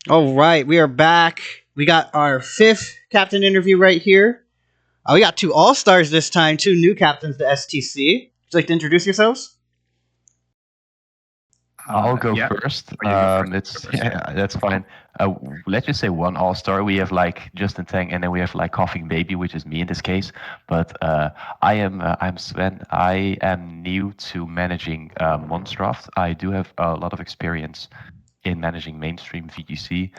All right, we are back. We got our fifth captain interview right here. We got two all stars this time, two new captains to STC. Would you like to introduce yourselves? I'll go Yeah. first. Or you go first. It's Go first, yeah. yeah, that's fine. Let's just say one all star. We have like Justin Tang, and then we have like Coughing Baby, which is me in this case. But I'm Sven. I am new to managing Monstraft. I do have a lot of experience in managing mainstream VGC.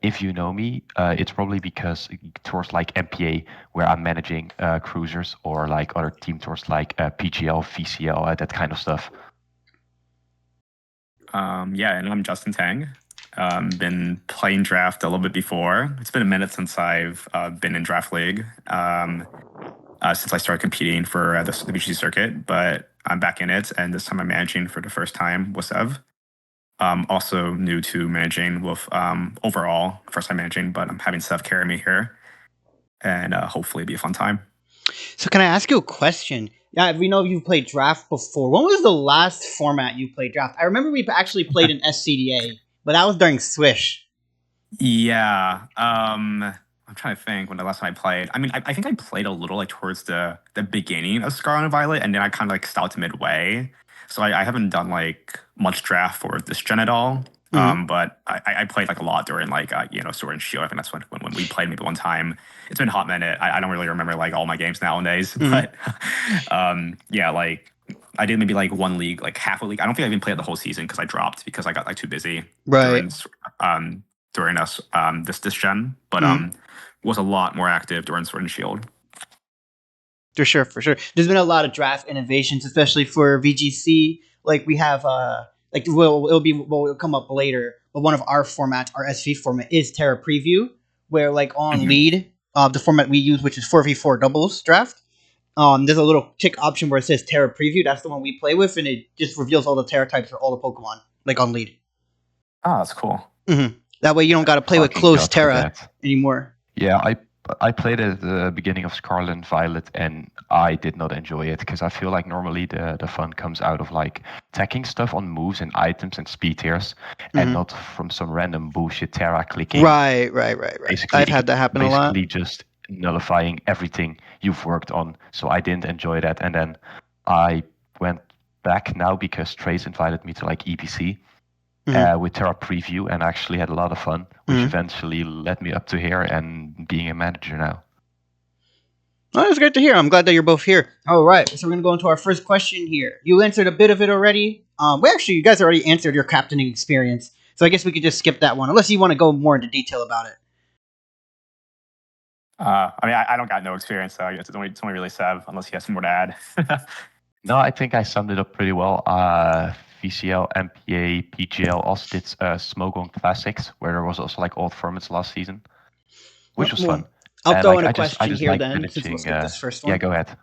If you know me, it's probably because tours like MPA, where I'm managing cruisers, or like other team tours like PGL, VCL, that kind of stuff. Yeah, and I'm Justin Tang. Been playing draft a little bit before. It's been a minute since I've been in draft league. Since I started competing for the BGC circuit, but I'm back in it, and this time I'm managing for the first time with Sev. Also new to managing with overall first time managing, but I'm having Sev carry me here, and hopefully it'll be a fun time. So, can I ask you a question? Yeah, we know you've played draft before. When was the last format you played draft? I remember we actually played in SCDA, but that was during Swish. Yeah. I'm trying to think when the last time I played. I mean, I think I played a little like towards the beginning of Scarlet and Violet, and then I kind of like stopped midway. So I haven't done like much draft for this gen at all. But I played like a lot during like Sword and Shield. I think that's when we played maybe one time. It's been a hot minute. I don't really remember like all my games nowadays, but yeah, like I did maybe like one league, like half a league. I don't think I even played the whole season because I dropped because I got like too busy Right. during us this gen, but was a lot more active during Sword and Shield. For sure, for sure. There's been a lot of draft innovations, especially for VGC. Like we have, it'll come up later. But one of our formats, our SV format, is Terra Preview, where like on lead, the format we use, which is 4v4 doubles draft. There's a little tick option where it says Terra Preview. That's the one we play with, and it just reveals all the Terra types for all the Pokemon, like on lead. Oh, that's cool. That way you don't got to play with closed Terra anymore. Yeah, I played at the beginning of Scarlet and Violet, and I did not enjoy it because I feel like normally the fun comes out of like tacking stuff on moves and items and speed tiers, and not from some random bullshit Terra clicking. Right. Basically, I've had that happen a lot. Basically, just nullifying everything you've worked on. So I didn't enjoy that, and then I went back now because Trace invited me to like EPC. With Terra Preview, and actually had a lot of fun, which eventually led me up to here and being a manager now. Oh, that's great to hear. I'm glad that you're both here. All right, so we're going to go into our first question here. You answered a bit of it already. You guys already answered your captaining experience, so I guess we could just skip that one, unless you want to go more into detail about it. I mean, I don't got no experience, so I guess it's only really Sev, unless he has some more to add. No, I think I summed it up pretty well. VCL, MPA, PGL also did Smoke on Classics, where there was also like old formats last season, which was fun. I'll throw in a question here then, finishing, since we'll skip this first one. Yeah, go ahead.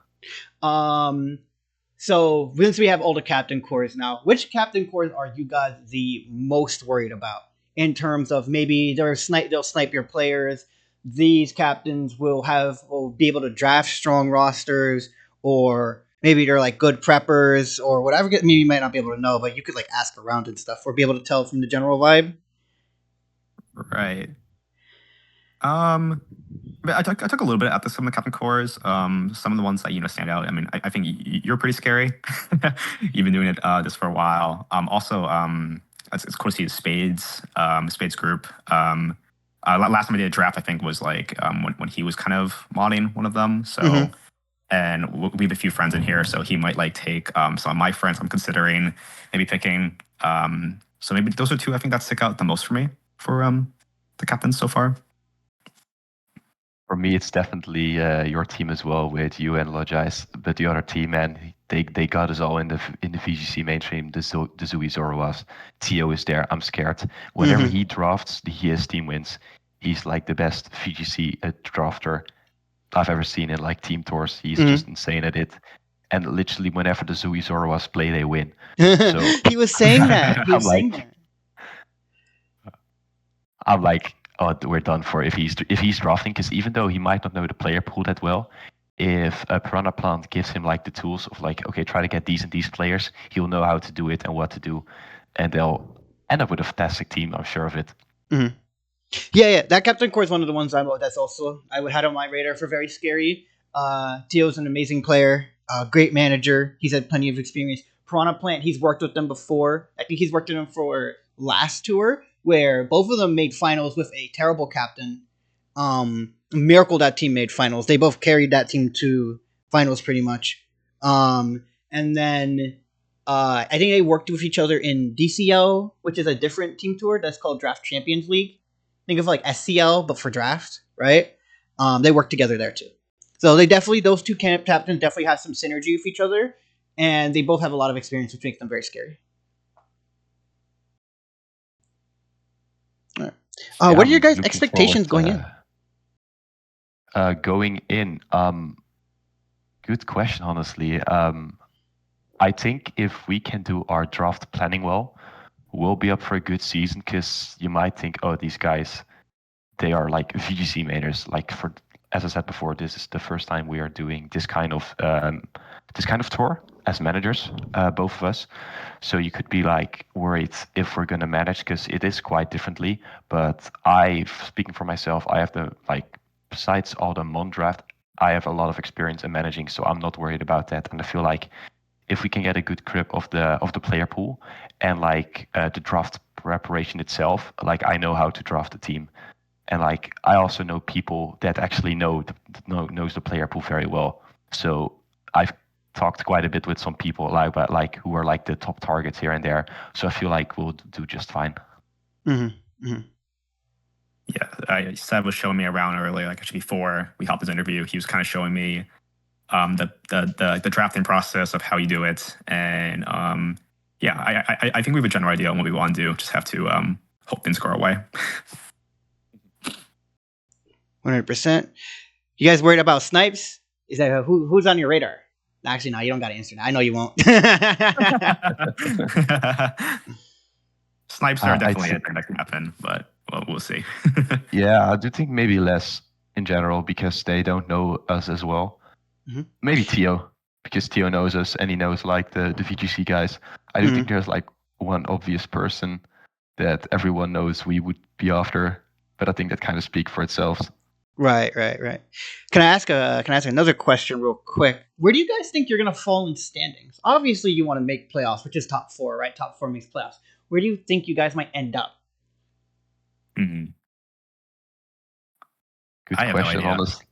So since we have all the captain cores now, which captain cores are you guys the most worried about in terms of maybe they'll snipe your players? These captains will be able to draft strong rosters, or maybe they're like good preppers or whatever. Maybe you might not be able to know, but you could like ask around and stuff or be able to tell from the general vibe. Right. I took a little bit at some of the captain cores. Some of the ones that stand out. I mean, I think you're pretty scary. You've been doing it this for a while. Also, it's cool to see the Spades group. Last time I did a draft, I think was like when he was kind of modding one of them. So. And we have a few friends in here, so he might like take some of my friends. I'm considering maybe picking. So maybe those are two I think that stick out the most for me for the captains so far. For me, it's definitely your team as well, with you and Logize, but the other team, man, they got us all in the VGC mainstream. The Zui Zoroas, Tio is there. I'm scared. Whenever he drafts, his team wins. He's like the best VGC drafter I've ever seen in like team tours. He's just insane at it, and literally whenever the Zui Zoroas play, they win. So he was saying that. I'm like, oh, we're done for if he's drafting, because even though he might not know the player pool that well, if a Piranha Plant gives him like the tools of like, okay, try to get these and these players, he'll know how to do it and what to do, and they'll end up with a fantastic team. I'm sure of it. Mm-hmm. Yeah, that Captain Core is one of the ones that's also I would had on my radar for very scary. Tio's an amazing player, great manager. He's had plenty of experience. Piranha Plant, he's worked with them before. I think he's worked with them for last tour, where both of them made finals with a terrible captain. Miracle that team made finals. They both carried that team to finals pretty much. And then I think they worked with each other in DCL, which is a different team tour that's called Draft Champions League. Think of like SCL, but for draft, right? They work together there too. So those two captains definitely have some synergy with each other, and they both have a lot of experience, which makes them very scary. All right. What are your guys' expectations going in? Going in, good question, honestly. I think if we can do our draft planning well, we'll be up for a good season, because you might think, oh, these guys, they are like VGC mainers. Like, as I said before, this is the first time we are doing this kind of tour as managers, both of us. So you could be like worried if we're gonna manage, because it is quite differently. But speaking for myself, I have besides all the Mon draft, I have a lot of experience in managing, so I'm not worried about that. And I feel like if we can get a good grip of the player pool and the draft preparation itself, I know how to draft a team. And I also know people that actually knows the player pool very well. So I've talked quite a bit with some people who are the top targets here and there. So I feel like we'll do just fine. Mm-hmm. Mm-hmm. Yeah, Seb was showing me around earlier, actually before we hopped this interview. He was kind of showing me the drafting process of how you do it, and I think we have a general idea on what we want to do. Just have to hope things go our way. 100%. You guys worried about snipes? Is that who's on your radar? Actually, no, you don't got to answer that. I know you won't. Snipes are definitely a thing that can happen, but we'll see. Yeah, I do think maybe less in general, because they don't know us as well. Mm-hmm. Maybe Tio, because Tio knows us and he knows the VGC guys. I do think there's one obvious person that everyone knows we would be after, but I think that kind of speaks for itself. Right. Can I ask another question real quick? Where do you guys think you're gonna fall in standings? Obviously, you want to make playoffs, which is top 4, right? Top 4 makes playoffs. Where do you think you guys might end up? Mm-hmm. Good question, no honestly.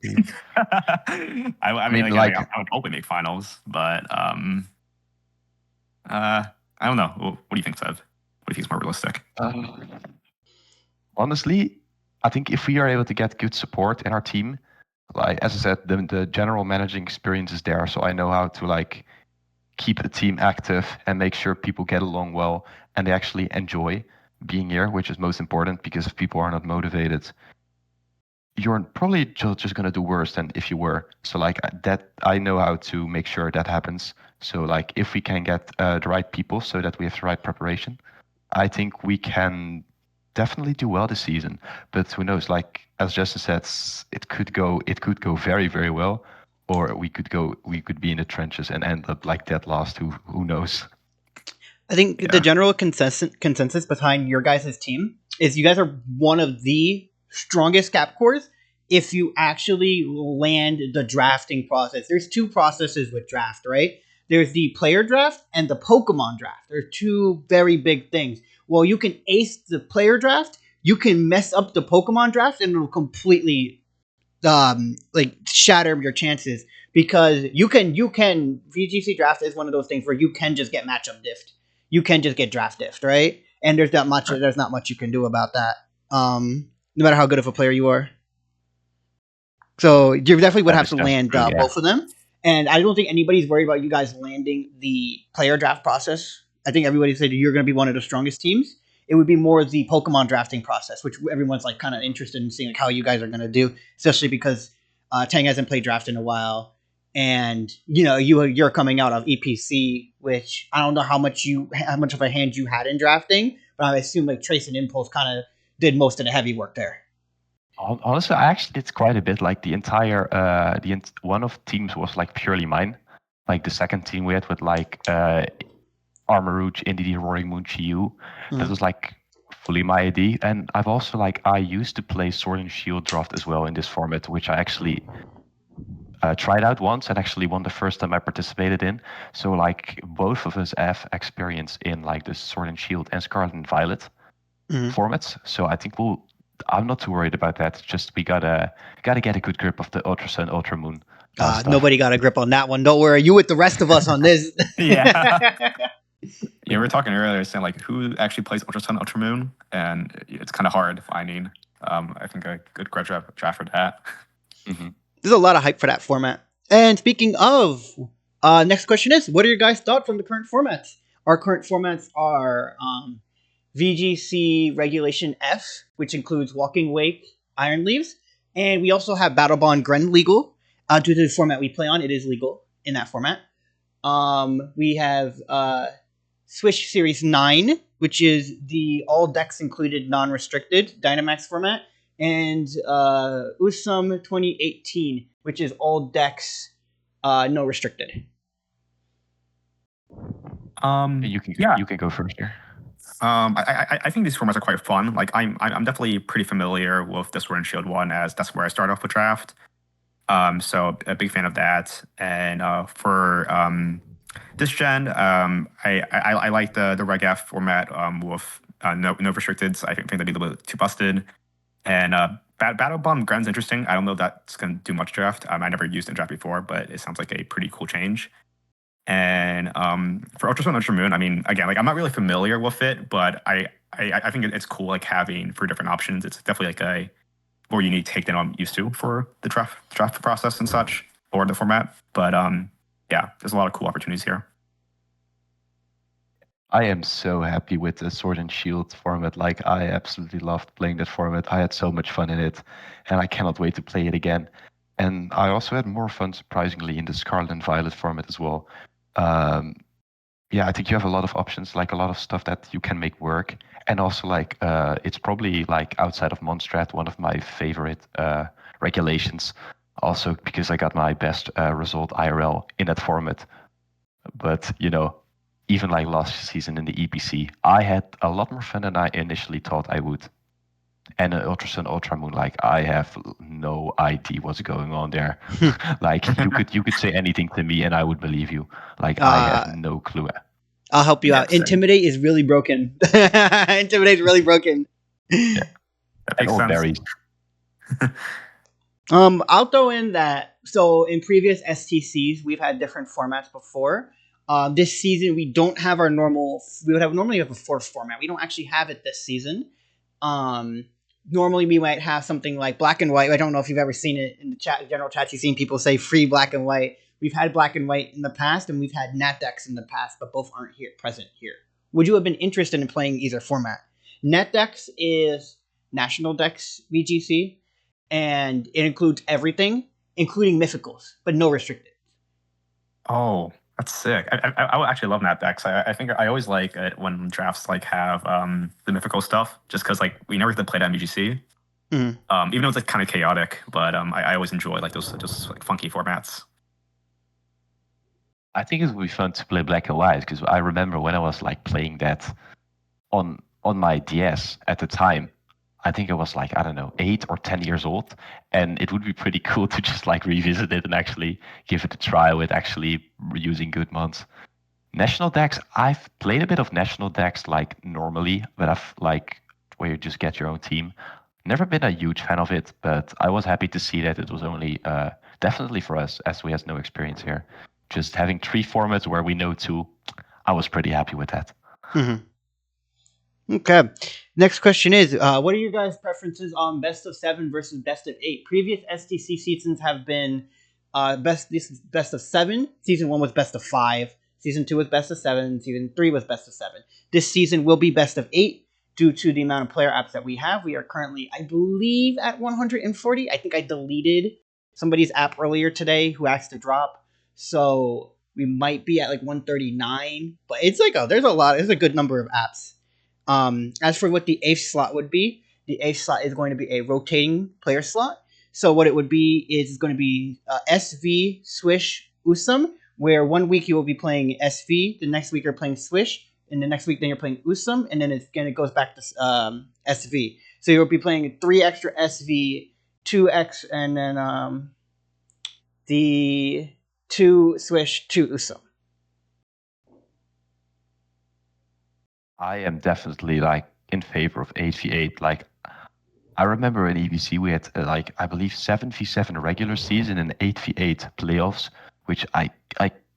I mean, I would hope we make finals, but I don't know. What do you think, Seb? What do you think is more realistic? Honestly, I think if we are able to get good support in our team, as I said, the general managing experience is there, so I know how to keep the team active and make sure people get along well and they actually enjoy being here, which is most important, because if people are not motivated, you're probably just going to do worse than if you were. So that, I know how to make sure that happens. So if we can get the right people so that we have the right preparation, I think we can definitely do well this season. But who knows, as Justin said, it could go very, very well, or we could be in the trenches and end up dead last. Who knows? I think the general consensus behind your guys' team is you guys are one of the strongest cap cores if you actually land the drafting process. There's 2 processes with draft, right? There's the player draft and the Pokemon draft. They're 2 very big things. Well, you can ace the player draft, you can mess up the Pokemon draft, and it'll completely shatter your chances, because you can VGC draft is one of those things where you can just get matchup diffed. You can just get draft diffed, right? And there's not much you can do about that. No matter how good of a player you are. So you definitely would have to land both of them. And I don't think anybody's worried about you guys landing the player draft process. I think everybody said you're going to be one of the strongest teams. It would be more the Pokemon drafting process, which everyone's kind of interested in seeing how you guys are going to do, especially because Tang hasn't played draft in a while. And you're coming out of EPC, which I don't know how much of a hand you had in drafting, but I assume Trace and Impulse kind of did most of the heavy work there. Honestly, I actually did quite a bit. The entire one of teams was purely mine. The second team we had with Armor Rouge, NDD, Roaring Moon, Chiyu. That was fully my idea. And I've also I used to play Sword and Shield Draft as well in this format, which I actually tried out once and actually won the first time I participated in. So both of us have experience in the Sword and Shield and Scarlet and Violet formats. So I think I'm not too worried about that. Just we gotta get a good grip of the Ultra Sun, Ultra Moon. Nobody got a grip on that one. Don't worry, you with the rest of us on this. Yeah. Yeah, we were talking earlier saying who actually plays Ultra Sun, Ultra Moon, and it's kind of hard finding. I think a good draft for that. Mm-hmm. There's a lot of hype for that format. And speaking of, next question is, what are your guys' thoughts on the current formats? Our current formats are VGC Regulation F, which includes Walking Wake, Iron Leaves, and we also have Battle Bond Gren legal. Due to the format we play on, it is legal in that format. We have Swish Series 9, which is the all decks included non-restricted Dynamax format, and USUM 2018, which is all decks no restricted. You can go first here. I think these formats are quite fun. I'm definitely pretty familiar with the Sword and Shield one, as that's where I started off with draft. So a big fan of that. And for this gen, I like the Reg F format with no restricteds. I think that'd be a little bit too busted. And Battle Bomb Gren's interesting. I don't know if that's going to do much draft. I never used it in draft before, but it sounds like a pretty cool change. And for Ultra Sun, Ultra Moon, I mean, again, I'm not really familiar with it, but I think it's cool having 3 different options. It's definitely a more unique take than I'm used to for the draft process and such, or the format. But yeah, there's a lot of cool opportunities here. I am so happy with the Sword and Shield format. I absolutely loved playing that format. I had so much fun in it, and I cannot wait to play it again. And I also had more fun, surprisingly, in the Scarlet and Violet format as well. Yeah, I think you have a lot of options, a lot of stuff that you can make work. And also, it's probably, outside of Mondstrat, one of my favorite regulations. Also, because I got my best result IRL in that format. But, even last season in the EPC, I had a lot more fun than I initially thought I would. And Ultra Sun, Ultra Moon, I have no idea what's going on there. You could say anything to me and I would believe you. I have no clue. I'll help you out. same. Intimidate is really broken. Intimidate is really broken. That makes sense. Berries. I'll throw in that. So in previous STCs, we've had different formats before. This season, we don't have our normal. We would normally have a 4th format. We don't actually have it this season. Normally we might have something like Black and White. I don't know if you've ever seen it in the general chat. You've seen people say free Black and White. We've had Black and White in the past, and we've had Nat decks in the past, but both aren't present here. Would you have been interested in playing either format? Nat decks is National Decks VGC, and it includes everything, including mythicals, but no restricted. Oh, that's sick. I would actually love Nat decks. I think I always like it when drafts have the mythical stuff, just because we never get to play that in VGC. Mm-hmm. Even though it's kind of chaotic, but I always enjoy those funky formats. I think it would be fun to play Black and White, because I remember when I was playing that on my DS at the time. I think I was 8 or 10 years old, and it would be pretty cool to just revisit it and actually give it a try with actually using good mods. National decks, I've played a bit of national decks normally, but I've where you just get your own team. Never been a huge fan of it, but I was happy to see that it was only definitely for us, as we have no experience here. Just having 3 formats where we know 2, I was pretty happy with that. Mm-hmm. Okay. Next question is, what are your guys' preferences on best of 7 versus best of 8? Previous STC seasons have been best of 7. Season 1 was best of 5. Season 2 was best of 7. Season 3 was best of 7. This season will be best of 8 due to the amount of player apps that we have. We are currently, I believe, at 140. I think I deleted somebody's app earlier today who asked to drop. So we might be at 139. But it's there's a good number of apps. As for what the 8th slot would be, the 8th slot is going to be a rotating player slot. So what it would be is it's going to be SV, Swish, USUM, where one week you will be playing SV, the next week you're playing Swish, and the next week then you're playing Usum, and then it goes back to SV. So you'll be playing 3 extra SV, 2x, and then the 2 Swish, 2 Usum. I am definitely like in favor of 8v8. Like I remember in EBC we had like I believe 7v7 regular season and 8v8 playoffs, which I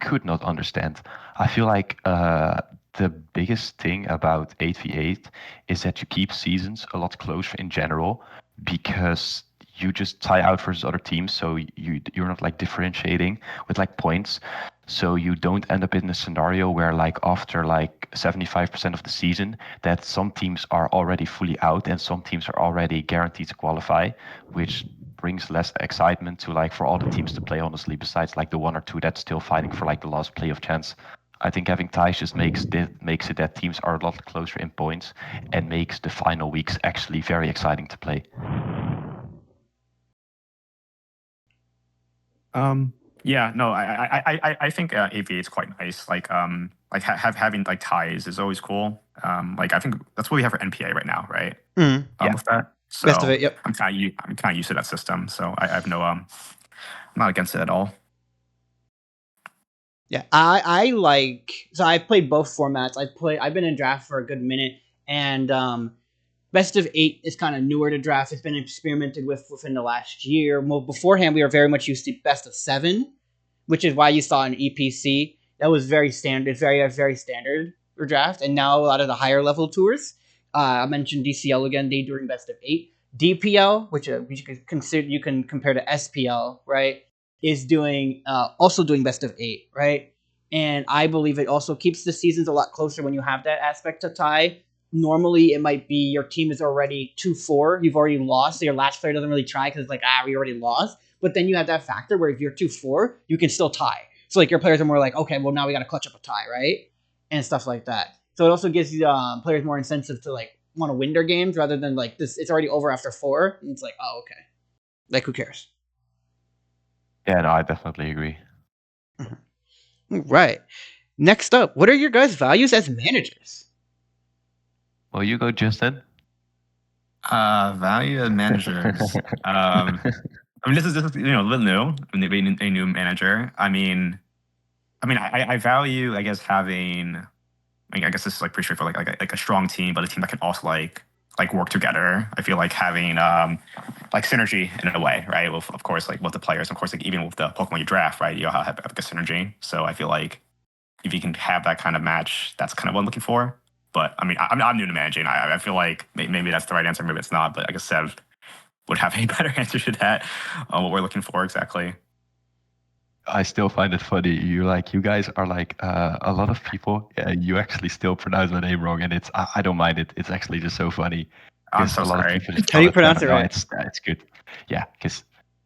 could not understand. I feel like the biggest thing about 8v8 is that you keep seasons a lot closer in general because you just tie out versus other teams, so you're not like differentiating with like points. So you don't end up in a scenario where like after like 75% of the season that some teams are already fully out and some teams are already guaranteed to qualify, which brings less excitement to like for all the teams to play, honestly, besides like the 1 or 2 that's still fighting for like the last playoff chance. I think having ties just makes it that teams are a lot closer in points and makes the final weeks actually very exciting to play. Yeah, no, I think AV is quite nice. Like having like ties is always cool. Like I think that's what we have for NPA right now, right? Yeah. With that, so Best of it. Yep. I'm kind of used to that system, so I have no I'm not against it at all. Yeah, I like. So I played both formats. I've been in draft for a good minute, and best of 8 is kind of newer to draft. It's been experimented with within the last year. Well, beforehand, we were very much used to best of 7, which is why you saw an EPC that was very standard, very standard for draft. And now a lot of the higher level tours, I mentioned DCL again. They doing best of 8. DPL, which you can compare to SPL, right? Is doing also doing best of 8, right? And I believe it also keeps the seasons a lot closer when you have that aspect to tie. Normally, it might be your team is already 2-4. You've already lost, so your last player doesn't really try because it's like, we already lost. But then you have that factor where if you're 2-4, you can still tie. So like your players are more like, okay, well now we got to clutch up a tie, right? And stuff like that. So it also gives you players more incentive to like want to win their games rather than like this. It's already over after 4. And it's like, oh, okay. Like who cares? Yeah, no, I definitely agree. Right. Next up, what are your guys' values as managers? Well, you go, Justin. Value as managers. I mean, this is a little new. Being a new manager. I mean, I value, I guess, having. I guess this is like pretty straightforward, like a strong team, but a team that can also like work together. I feel like having like synergy in a way, right? With, of course, like with the players, of course, like even with the Pokemon you draft, right? You have like a synergy. So I feel like if you can have that kind of match, that's kind of what I'm looking for. But I mean, I'm new to managing. I feel like maybe that's the right answer, maybe it's not. But I guess Sev would have a better answer to that. What we're looking for exactly. I still find it funny. You guys are like a lot of people. You actually still pronounce my name wrong, and I don't mind it. It's actually just so funny. I'm so A lot sorry. of people just How do you call pronounce Sven. it right? It's good. Yeah, because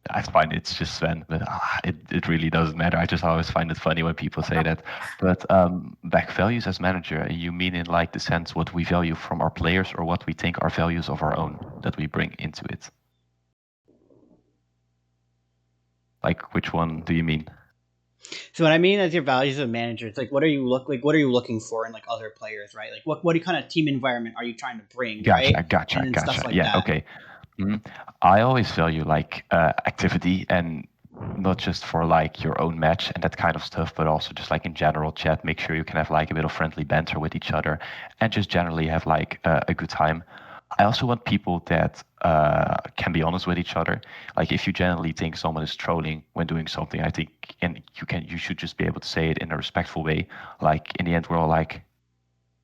I find it's just Sven, but it really doesn't matter. I just always find it funny when people say that. But back values as manager, you mean in like the sense what we value from our players or what we think are values of our own that we bring into it? Like which one do you mean? So what I mean as your values as a manager, it's like what are you looking for in like other players, right? Like what kind of team environment are you trying to bring, right? Gotcha. And stuff like Yeah, that. okay. I always value like activity and not just for like your own match and that kind of stuff, but also just like in general chat. Make sure you can have like a bit of friendly banter with each other and just generally have like a good time. I also want people that can be honest with each other. Like if you generally think someone is trolling when doing something, I think you should just be able to say it in a respectful way. Like in the end, we're all like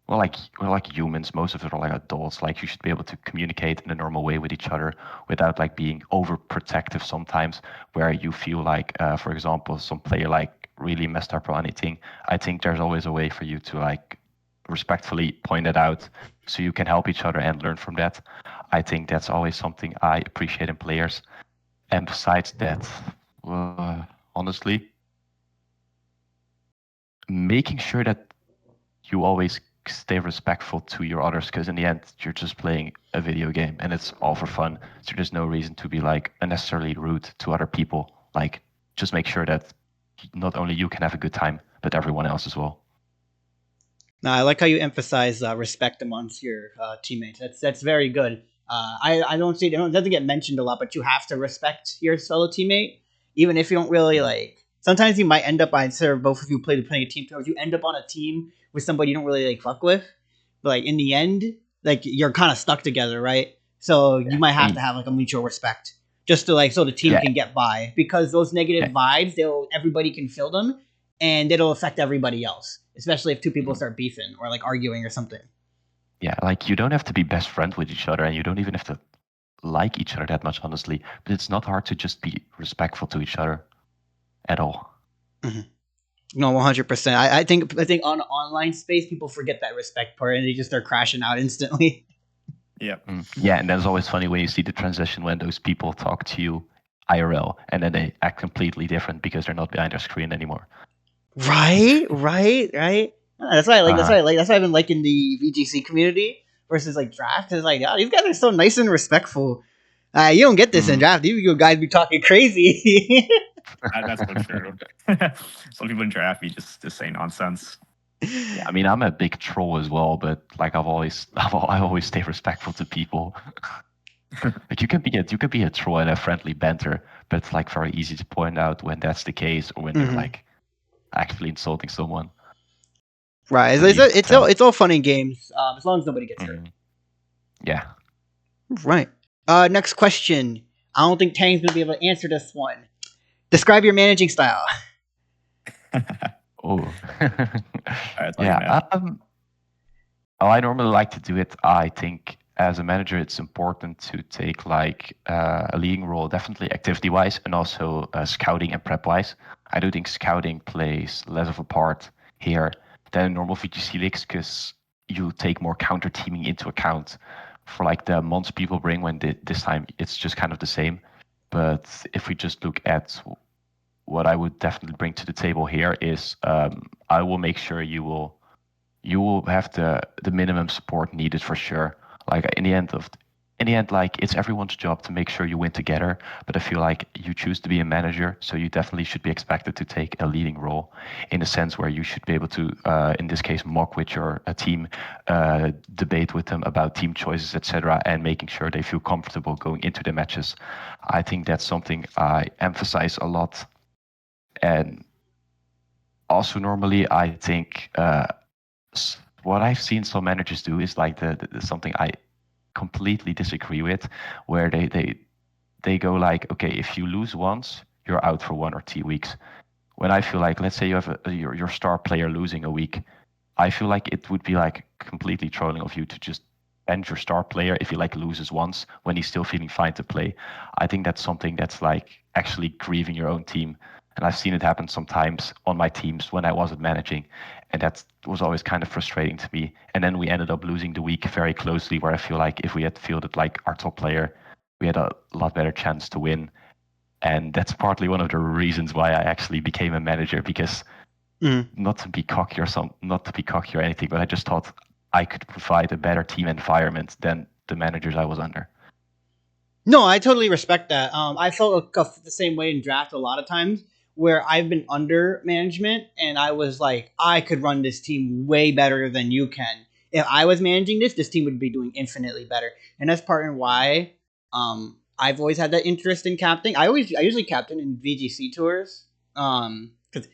we're like humans. Most of us are like adults. Like you should be able to communicate in a normal way with each other without like being overprotective sometimes, where you feel like, for example, some player like really messed up or anything. I think there's always a way for you to like respectfully point it out so you can help each other and learn from that. I think that's always something I appreciate in players. And besides that, honestly, making sure that you always stay respectful to your others, because in the end you're just playing a video game and it's all for fun, so there's no reason to be like unnecessarily rude to other people. Like just make sure that not only you can have a good time but everyone else as well. No, I like how you emphasize respect amongst your teammates. That's very good. I don't see it doesn't get mentioned a lot, but you have to respect your fellow teammate, even if you don't really like. Sometimes you might end up on instead of both of you playing a team tours, you end up on a team with somebody you don't really like fuck with. But like in the end, like you're kind of stuck together, right? So you might have to have like a mutual respect just to like so the team can get by because those negative vibes, everybody can feel them and it'll affect everybody else, especially if two people start beefing or like arguing or something. Yeah, like you don't have to be best friends with each other, and you don't even have to like each other that much, honestly. But it's not hard to just be respectful to each other at all. No, 100%. I think on online space, people forget that respect part and they just start crashing out instantly. Yeah. Yeah, and that's always funny when you see the transition when those people talk to you IRL and then they act completely different because they're not behind their screen anymore. Right. That's why I like. That's why I like. That's why I've been liking the VGC community versus like draft. It's like, oh, these guys are so nice and respectful. You don't get this in draft. You guys be talking crazy. That's so true. Some people in draft be just say nonsense. Yeah, I mean, I'm a big troll as well, but like I always stay respectful to people. Like you can be a troll and a friendly banter, but it's like very easy to point out when that's the case or when you're like actually insulting someone. Right. It's all fun and games as long as nobody gets hurt. Yeah. Right. Next question. I don't think Tang's gonna be able to answer this one. Describe your managing style. Oh. Yeah. I normally like to do it. I think as a manager, it's important to take like a leading role, definitely activity-wise, and also scouting and prep-wise. I do think scouting plays less of a part here than normal VGC leagues because you take more counter teaming into account for like the months people bring. When this time it's just kind of the same. But if we just look at what I would definitely bring to the table here is I will make sure you will have the minimum support needed for sure. Like in the end, like it's everyone's job to make sure you win together. But I feel like you choose to be a manager, so you definitely should be expected to take a leading role in a sense where you should be able to, in this case, mock with your team, debate with them about team choices, etc., and making sure they feel comfortable going into the matches. I think that's something I emphasize a lot. And also normally I think what I've seen some managers do is like the something I completely disagree with, where they go like, okay, if you lose once, you're out for 1 or 2 weeks. When I feel like, let's say you have your star player losing a week, I feel like it would be like completely trolling of you to just bench your star player if he like loses once when he's still feeling fine to play. I think that's something that's like actually grieving your own team. And I've seen it happen sometimes on my teams when I wasn't managing. And that was always kind of frustrating to me. And then we ended up losing the week very closely, where I feel like if we had fielded like our top player, we had a lot better chance to win. And that's partly one of the reasons why I actually became a manager, because not to be cocky or anything, but I just thought I could provide a better team environment than the managers I was under. No, I totally respect that. I felt the same way in draft a lot of times where I've been under management and I was like, I could run this team way better than you can. If I was managing this team would be doing infinitely better. And that's part of why I've always had that interest in captaining. I usually captain in VGC tours. Because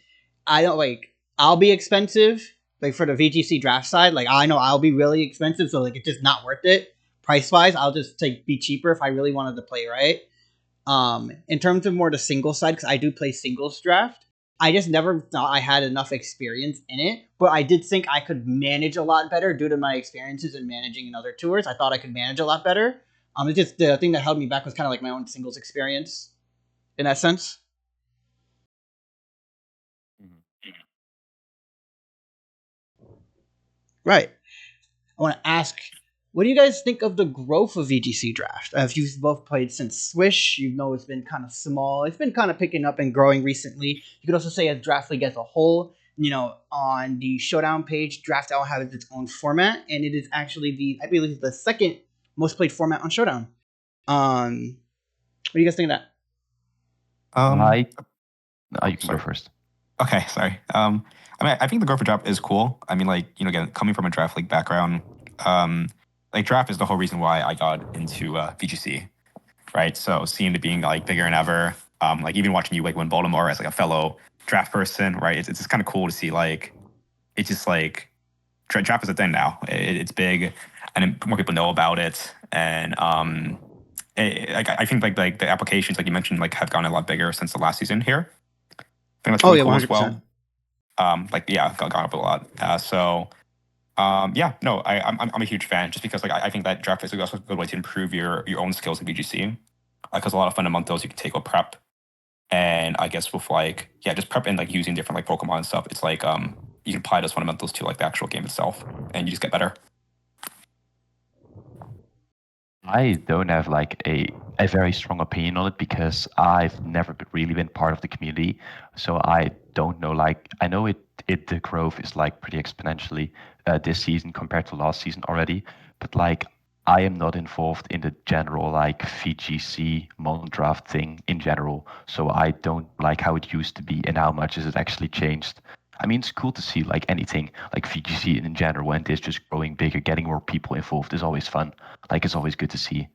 I don't like I'll be expensive, like for the VGC draft side, like I know I'll be really expensive, so like it's just not worth it. Price wise, I'll just be cheaper if I really wanted to play right. In terms of more the single side, because I do play singles draft, I just never thought I had enough experience in it. But I did think I could manage a lot better due to my experiences in managing in other tours. I thought I could manage a lot better. It's just the thing that held me back was kind of like my own singles experience, in that sense. Right. I want to ask, what do you guys think of the growth of VGC draft? If you've both played since Swish, you know it's been kind of small. It's been kind of picking up and growing recently. You could also say as Draft League as a whole, on the Showdown page, Draft Owl has its own format, and it is actually I believe the second most played format on Showdown. What do you guys think of that? You can go first. Okay, sorry. I mean, I think the growth for draft is cool. I mean, like, again, coming from a draft league background, like draft is the whole reason why I got into VGC, right? So seeing it being like bigger than ever, like even watching you like win Baltimore as like a fellow draft person, right? It's just kind of cool to see like it's just like draft is a thing now. It's big, and more people know about it, and I think like the applications like you mentioned like have gotten a lot bigger since the last season here. I think that's really cool as well. Like yeah, got up a lot. Yeah, no, I'm a huge fan just because like I think that draft is also a good way to improve your own skills in VGC. Because a lot of fundamentals you can take with prep, and I guess with like just prep and like using different like Pokemon and stuff, it's like you can apply those fundamentals to like the actual game itself, and you just get better. I don't have like a very strong opinion on it because I've never really been part of the community, so I don't know. Like I know the growth is like pretty exponentially this season compared to last season already, but like I am not involved in the general like VGC mon draft thing in general, so I don't like how it used to be and how much has it actually changed. I mean, it's cool to see like anything like VGC in general and this just growing bigger, getting more people involved is always fun. Like it's always good to see.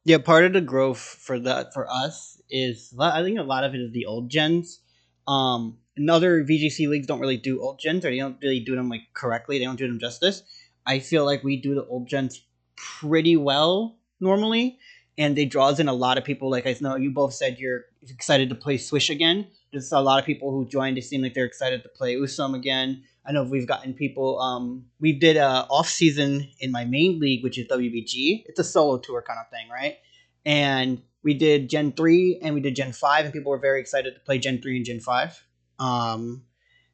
Yeah, part of the growth for us is I think a lot of it is the old gens. And other VGC leagues don't really do old gens, or they don't really do them like correctly. They don't do them justice. I feel like we do the old gens pretty well normally, and it draws in a lot of people. Like I know you both said you're excited to play Swish again. There's a lot of people who joined. They seem like they're excited to play Usum again. I know we've gotten people. We did a off season in my main league, which is WBG. It's a solo tour kind of thing, right? And we did Gen 3 and we did Gen 5, and people were very excited to play Gen 3 and Gen 5.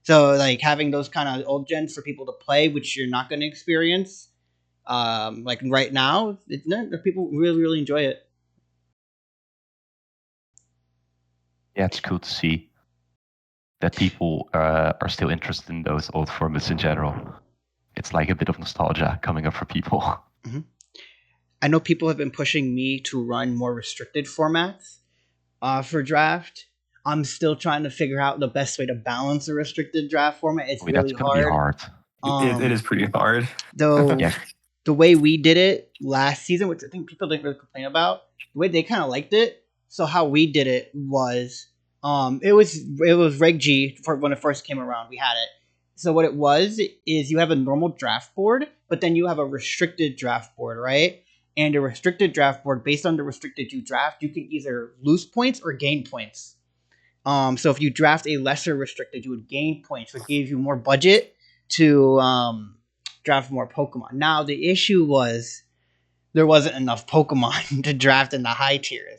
So like having those kind of old gens for people to play, which you're not going to experience, like right now, people really enjoy it. Yeah, it's cool to see that people are still interested in those old formats in general. It's like a bit of nostalgia coming up for people. Mm-hmm. I know people have been pushing me to run more restricted formats for draft. I'm still trying to figure out the best way to balance a restricted draft format. It's really that's gonna be hard. It is pretty hard. Though Yeah. the way we did it last season, which I think people didn't really complain about, the way they kind of liked it. So how we did it was, it was Reg G for when it first came around. We had it. So what it was is you have a normal draft board, but then you have a restricted draft board, right? And a restricted draft board, based on the restricted you draft, you can either lose points or gain points. So if you draft a lesser restricted, you would gain points, which gave you more budget to draft more Pokemon. Now the issue was there wasn't enough Pokemon to draft in the high tiers.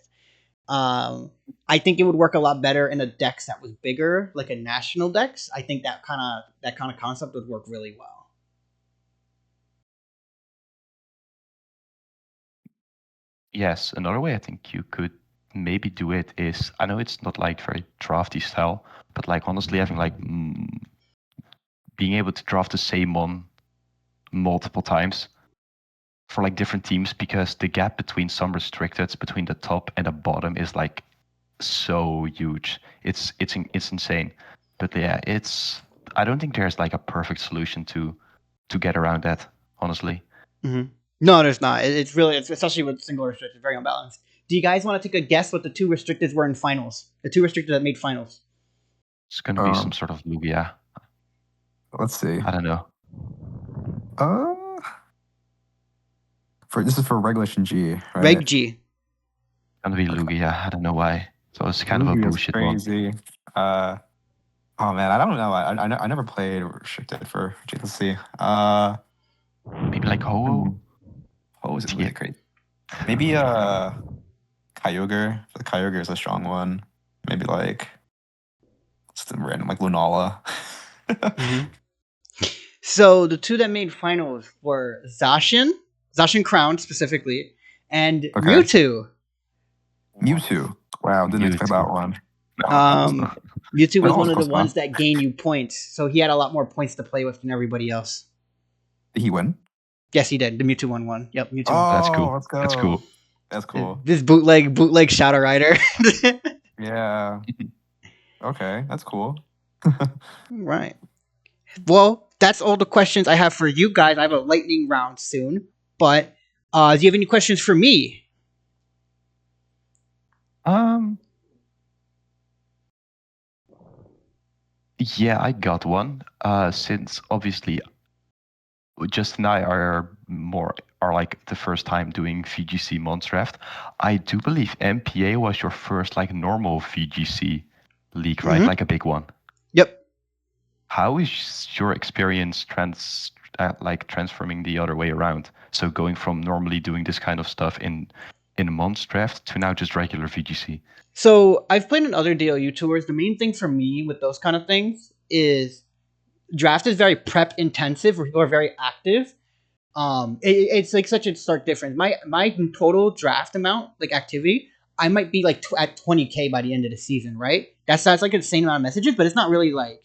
I think it would work a lot better in a dex that was bigger, like a national dex. I think that kind of concept would work really well. Yes, another way I think you could maybe do it is, I know it's not like very drafty style, but like honestly having like being able to draft the same one multiple times for like different teams, because the gap between some restricted between the top and the bottom is like so huge. It's insane. But yeah, I don't think there's like a perfect solution to get around that, honestly. Mm-hmm. No, there's not. It's especially with single restricted, very unbalanced. Do you guys want to take a guess what the two restricted were in finals? The two restricted that made finals. It's gonna be some sort of Lugia. Let's see. I don't know. This is for Regulation G, right? Reg G. Gonna be Lugia. I don't know why. So it's kind of a bullshit crazy. one. Oh man, I don't know. I never played restricted for GLC. Maybe like Ho. Ho is really great. Maybe Kyogre. The Kyogre is a strong one. Maybe like just random like Lunala. Mm-hmm. So the two that made finals were Zacian Crown specifically, and Mewtwo. Mewtwo. Wow, didn't expect that one. Mewtwo was one of the ones that gained you points, so he had a lot more points to play with than everybody else. Did he win? Yes, he did. The Mewtwo won. Yep, Mewtwo. Oh, that's cool. Let's go. That's cool. That's cool. This bootleg Shadow Rider. Yeah. Okay, that's cool. Right. Well, that's all the questions I have for you guys. I have a lightning round soon, but do you have any questions for me? Yeah, I got one. Since obviously Justin and I are like the first time doing VGC Mondraft. I do believe MPA was your first like normal VGC league, right? Mhm. Like a big one. Yep. How is your experience transforming the other way around? So going from normally doing this kind of stuff in Mondraft to now just regular VGC. So I've played in other DLU tours. The main thing for me with those kind of things is draft is very prep intensive where people are very active. It's like such a stark difference. My total draft amount, like activity, I might be like at 20K by the end of the season, right? That sounds like an insane amount of messages, but it's not really like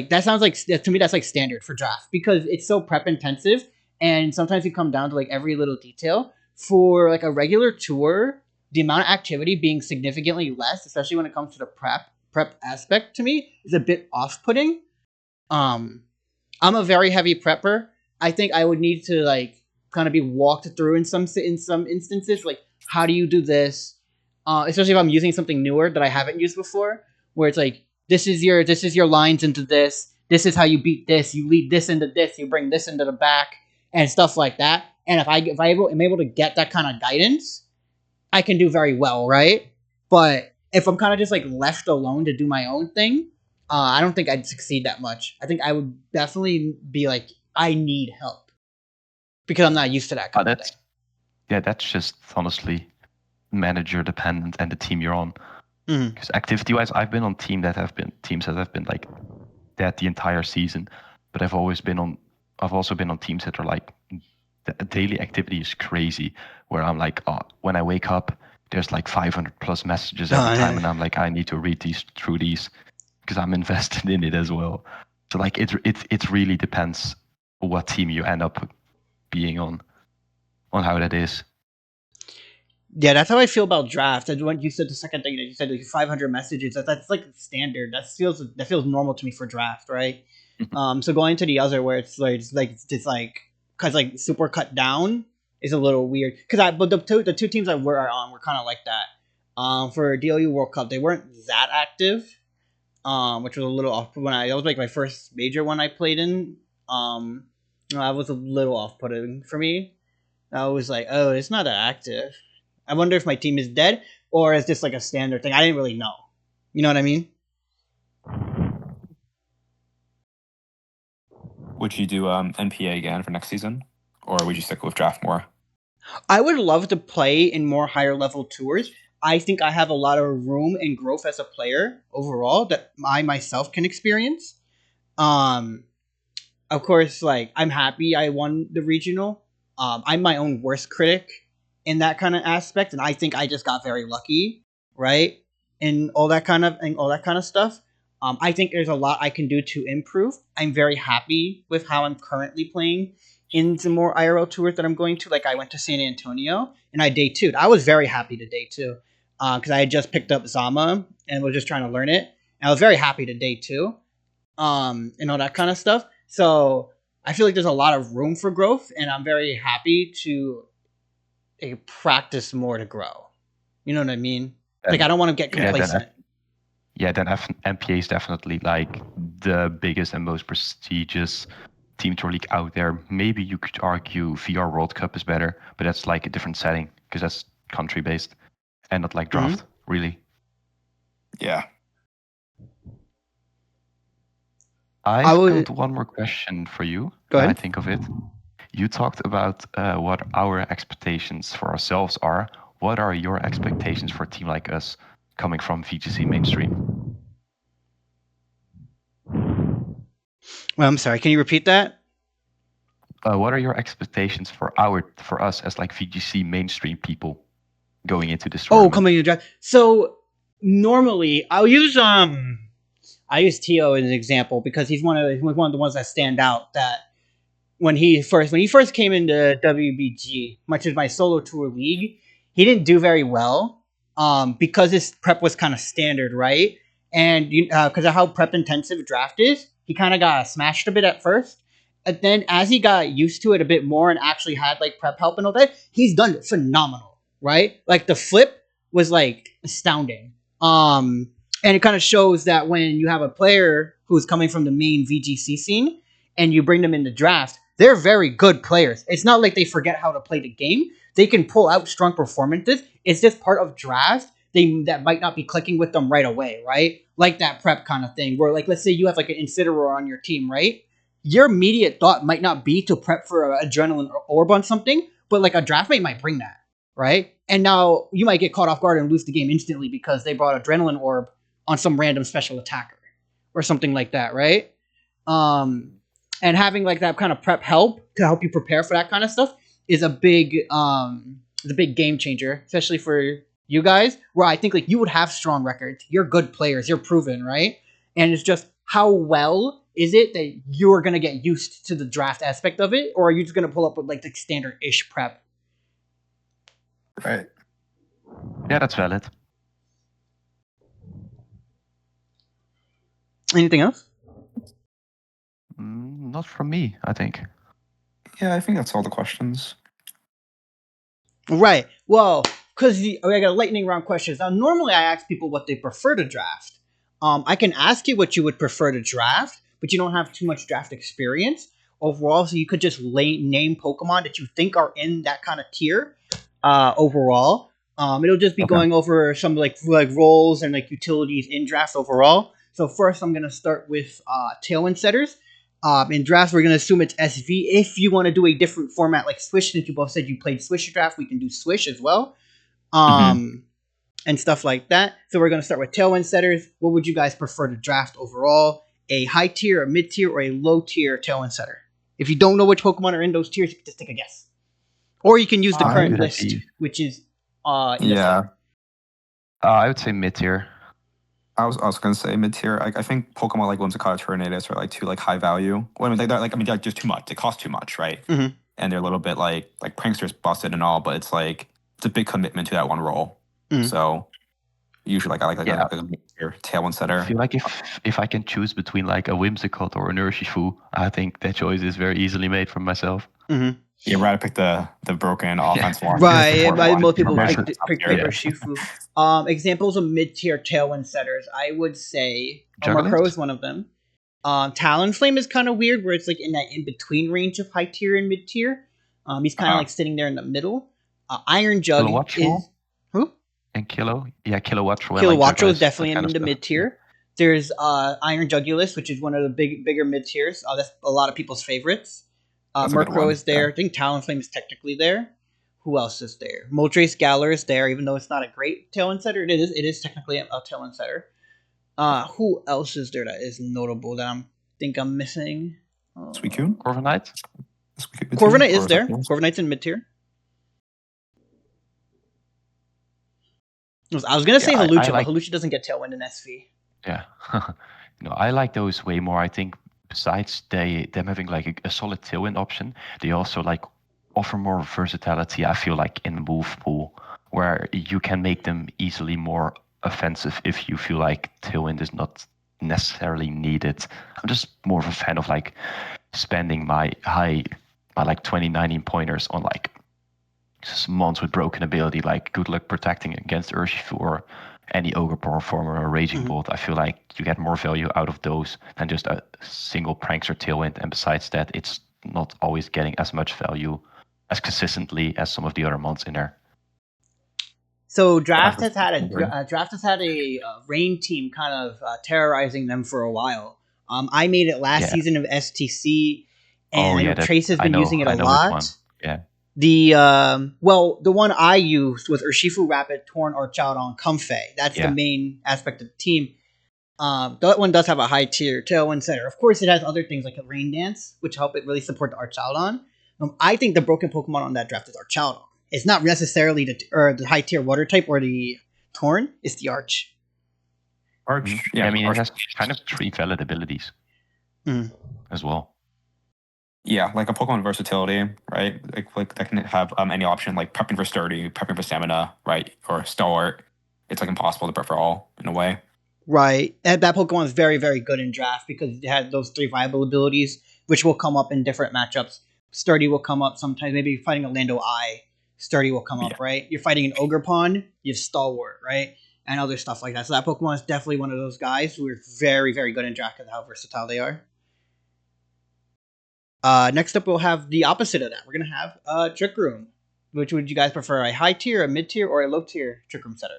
that sounds like, to me that's like standard for draft because it's so prep intensive, and sometimes you come down to like every little detail. For like a regular tour, the amount of activity being significantly less, especially when it comes to the prep aspect, to me is a bit off-putting. um I'm a very heavy prepper. I think I would need to like kind of be walked through in some instances. Like, how do you do this? Especially if I'm using something newer that I haven't used before, where it's like this is your lines into this. This is how you beat this. You lead this into this. You bring this into the back and stuff like that. And if I am able to get that kind of guidance, I can do very well, right? But if I'm kind of just like left alone to do my own thing, I don't think I'd succeed that much. I think I would definitely be like, I need help because I'm not used to that kind of thing. Yeah, that's just honestly manager dependent and the team you're on. Because activity wise, I've been on teams that have been like that the entire season, but I've also been on teams that are like the daily activity is crazy. Where I'm like, oh, when I wake up, there's like 500 plus messages every time, and I'm like, I need to read through these because I'm invested in it as well. So like it really depends what team you end up being on how that is. Yeah, that's how I feel about draft. And when you said the second thing that you said, like 500 messages, that's like standard. That feels normal to me for draft, right? So going to the other where it's like because like super cut down is a little weird. But the two teams I were on were kind of like that. For DLU World Cup, they weren't that active, which was a little off. That was like my first major one I played in. That was a little off-putting for me. I was like, oh, it's not that active. I wonder if my team is dead or is this like a standard thing. I didn't really know. You know what I mean? Would you do NPA again for next season, or would you stick with draft more? I would love to play in more higher level tours. I think I have a lot of room and growth as a player overall that I myself can experience. Of course, like I'm happy I won the regional. I'm my own worst critic in that kind of aspect, and I think I just got very lucky, right? And all that kind of stuff. I think there's a lot I can do to improve. I'm very happy with how I'm currently playing in some more IRL tours that I'm going to. Like I went to San Antonio and I day 2'd. I was very happy to day 2 because I had just picked up Zama and was just trying to learn it. And I was very happy to day 2 and all that kind of stuff. So I feel like there's a lot of room for growth, and I'm very happy to practice more to grow. You know what I mean? Like I don't want to get complacent. Then MPA is definitely like the biggest and most prestigious team tour league out there. Maybe you could argue VR World Cup is better, but that's like a different setting because that's country based and not like draft, really. Yeah. I've got one more question for you. Go ahead. I think of it. You talked about what our expectations for ourselves are. What are your expectations for a team like us coming from VGC mainstream? Well, I'm sorry. Can you repeat that? What are your expectations for us as like VGC mainstream people going into this tournament? Coming into draft. So normally I'll use Tio as an example because he's one of the ones that stand out. That when he first came into WBG, much as my solo tour league, he didn't do very well. because his prep was kind of standard, right? And because of how prep intensive draft is, he kind of got smashed a bit at first. And then as he got used to it a bit more and actually had like prep help and all that, he's done phenomenal, right? Like the flip was like astounding. And it kind of shows that when you have a player who's coming from the main VGC scene and you bring them in the draft, they're very good players. It's not like they forget how to play the game. They can pull out strong performances. It's just part of draft that might not be clicking with them right away, right? Like that prep kind of thing where, like, let's say you have like an Incineroar on your team, right? Your immediate thought might not be to prep for an adrenaline orb on something, but like a draft mate might bring that, right? And now you might get caught off guard and lose the game instantly because they brought adrenaline orb on some random special attacker or something like that, right? And having like that kind of prep help to help you prepare for that kind of stuff is a big game changer, especially for you guys, where I think like you would have strong records. You're good players. You're proven, right? And it's just how well is it that you're going to get used to the draft aspect of it, or are you just going to pull up with like the standard-ish prep? Right. Yeah, that's valid. Anything else? Not from me, I think. Yeah, I think that's all the questions. Right. Well, because I got lightning round questions. Now, normally I ask people what they prefer to draft. I can ask you what you would prefer to draft, but you don't have too much draft experience overall, so you could just name Pokemon that you think are in that kind of tier overall. It'll just be going over some like roles and like utilities in drafts overall. So first, I'm gonna start with Tailwind Setters. In drafts, we're gonna assume it's SV. If you want to do a different format like Swish, since you both said you played Swish draft, we can do Swish as well. And stuff like that. So we're going to start with Tailwind Setters. What would you guys prefer to draft overall? A high tier, a mid tier, or a low tier Tailwind Setter? If you don't know which Pokemon are in those tiers, you can just take a guess. Or you can use the current list, which is I would say mid tier. I was going to say mid tier. I think Pokemon like Whimsicott, Tornadus are like too like high value. Well, I mean, they're just too much. They cost too much, right? Mm-hmm. And they're a little bit like Prankster's busted and all, but it's like it's a big commitment to that one role. So usually, I like a mid-tier Tailwind Setter. I feel like if I can choose between like a Whimsicott or a Urshifu, I think that choice is very easily made for myself. Mm-hmm. Yeah, rather pick the broken offense one. Right, most people pick Urshifu. Examples of mid-tier Tailwind Setters, I would say Murkrow is one of them. Talonflame is kind of weird, where it's like in that in-between range of high tier and mid-tier. He's kind of like sitting there in the middle. Iron Jug is... Who? And Kilowattrel. Kilowattrel is definitely in the mid-tier. There's Iron Jugulus, which is one of the bigger mid-tiers. That's a lot of people's favorites. Murkrow is there. I think Talonflame is technically there. Who else is there? Moltres Galar is there, even though it's not a great Tailwind Setter. It is technically a Tailwind Setter. Who else is there that is notable that I think I'm missing? Suicune? Corviknight? Corviknight is there. Corviknight's in mid-tier. I was going to say Hawlucha, but Hawlucha doesn't get Tailwind in SV. Yeah. I like those way more. I think besides them having like a solid Tailwind option, they also like offer more versatility, I feel like, in the move pool, where you can make them easily more offensive if you feel like Tailwind is not necessarily needed. I'm just more of a fan of like spending my like 2019 pointers on like mons with broken ability, like good luck protecting against Urshifu or any Ogre Performer or Raging Bolt. I feel like you get more value out of those than just a single Prankster Tailwind, and besides that, it's not always getting as much value as consistently as some of the other mons in there. So Draft has had a rain team kind of terrorizing them for a while. I made it last season of STC, and Trace has been using it a lot. Yeah. The one I used was Urshifu, Rapid, Torn, Archaudon, Comfey. That's the main aspect of the team. That one does have a high tier Tailwind Setter. Of course, it has other things like a Rain Dance, which help it really support the Archaudon. I think the broken Pokemon on that draft is Archaudon. It's not necessarily the high tier Water type or the Torn. It's the Arch. Yeah, I mean, it has kind of 3 valid abilities as well. Yeah, like a Pokemon versatility, right? Like that can have any option, like prepping for sturdy, prepping for stamina, right? Or stalwart. it's like impossible to prep for all in a way. Right. And that Pokemon is very, very good in draft because it has those 3 viable abilities, which will come up in different matchups. Sturdy will come up sometimes. Maybe you're fighting a Lando Eye. Sturdy will come up, Yeah. right? You're fighting an Ogerpon, you have Stalwart, right? And other stuff like that. So that Pokemon is definitely one of those guys who are very, very good in draft because of how versatile they are. Next up, we'll have the opposite of that. We're going to have Trick Room. Which would you guys prefer, a high tier, a mid tier, or a low tier Trick Room setter?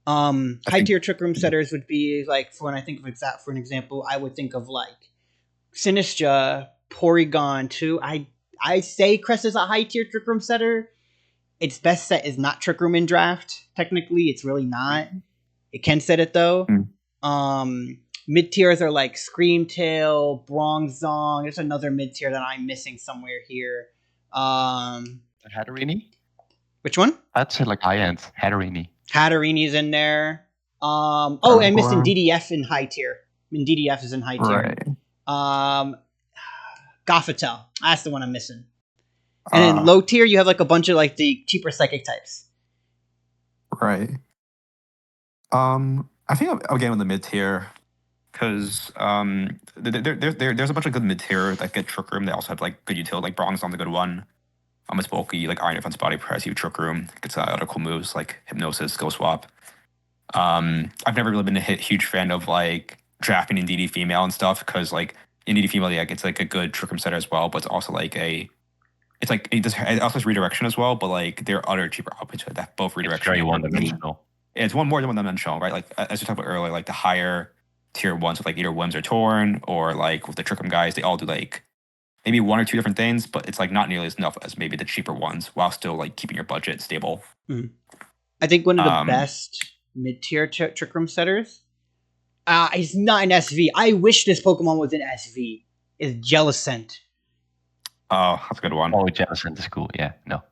High tier Trick Room setters would be like, for when I think of that, for an example, I would think of like Sinistra, Porygon 2. I say Crest is a high tier Trick Room setter. Its best set is not Trick Room in draft. Technically, it's really not. It can set it though. Mid tiers are like Screamtail, Bronzong. There's another mid tier that I'm missing somewhere here. Hatterini? Which one? I'd say like high end. Hatterini. Hatterini's in there. I'm missing DDF in high tier. DDF is in high tier. Right. Gothitelle. That's the one I'm missing. And in low tier, you have like a bunch of like the cheaper psychic types. Right. I think I'll get on the mid tier because there's a bunch of good mid tier that get Trick Room. They also have like good utility, like Bronzong's the good one. It's bulky, like Iron Defense Body Press, you Trick Room. Gets other cool moves like Hypnosis, Go Swap. I've never really been a huge fan of like drafting in DD female and stuff because like in DD female, yeah, it's like a good Trick Room setter as well, but it's also like it also has redirection as well, but like there are other cheaper outputs that both redirection. It's very one-dimensional. It's more than one-dimensional, right? Like as we talked about earlier, like the higher tier ones with like either Whims or Torn, or like with the Trick Room guys, they all do like maybe 1 or 2 different things, but it's like not nearly as enough as maybe the cheaper ones while still like keeping your budget stable. I think one of the best mid-tier Trick Room setters is not an SV. I wish this Pokemon was an SV. Is Jellicent. Oh, that's a good one. Oh, Jellicent is cool. Yeah, no.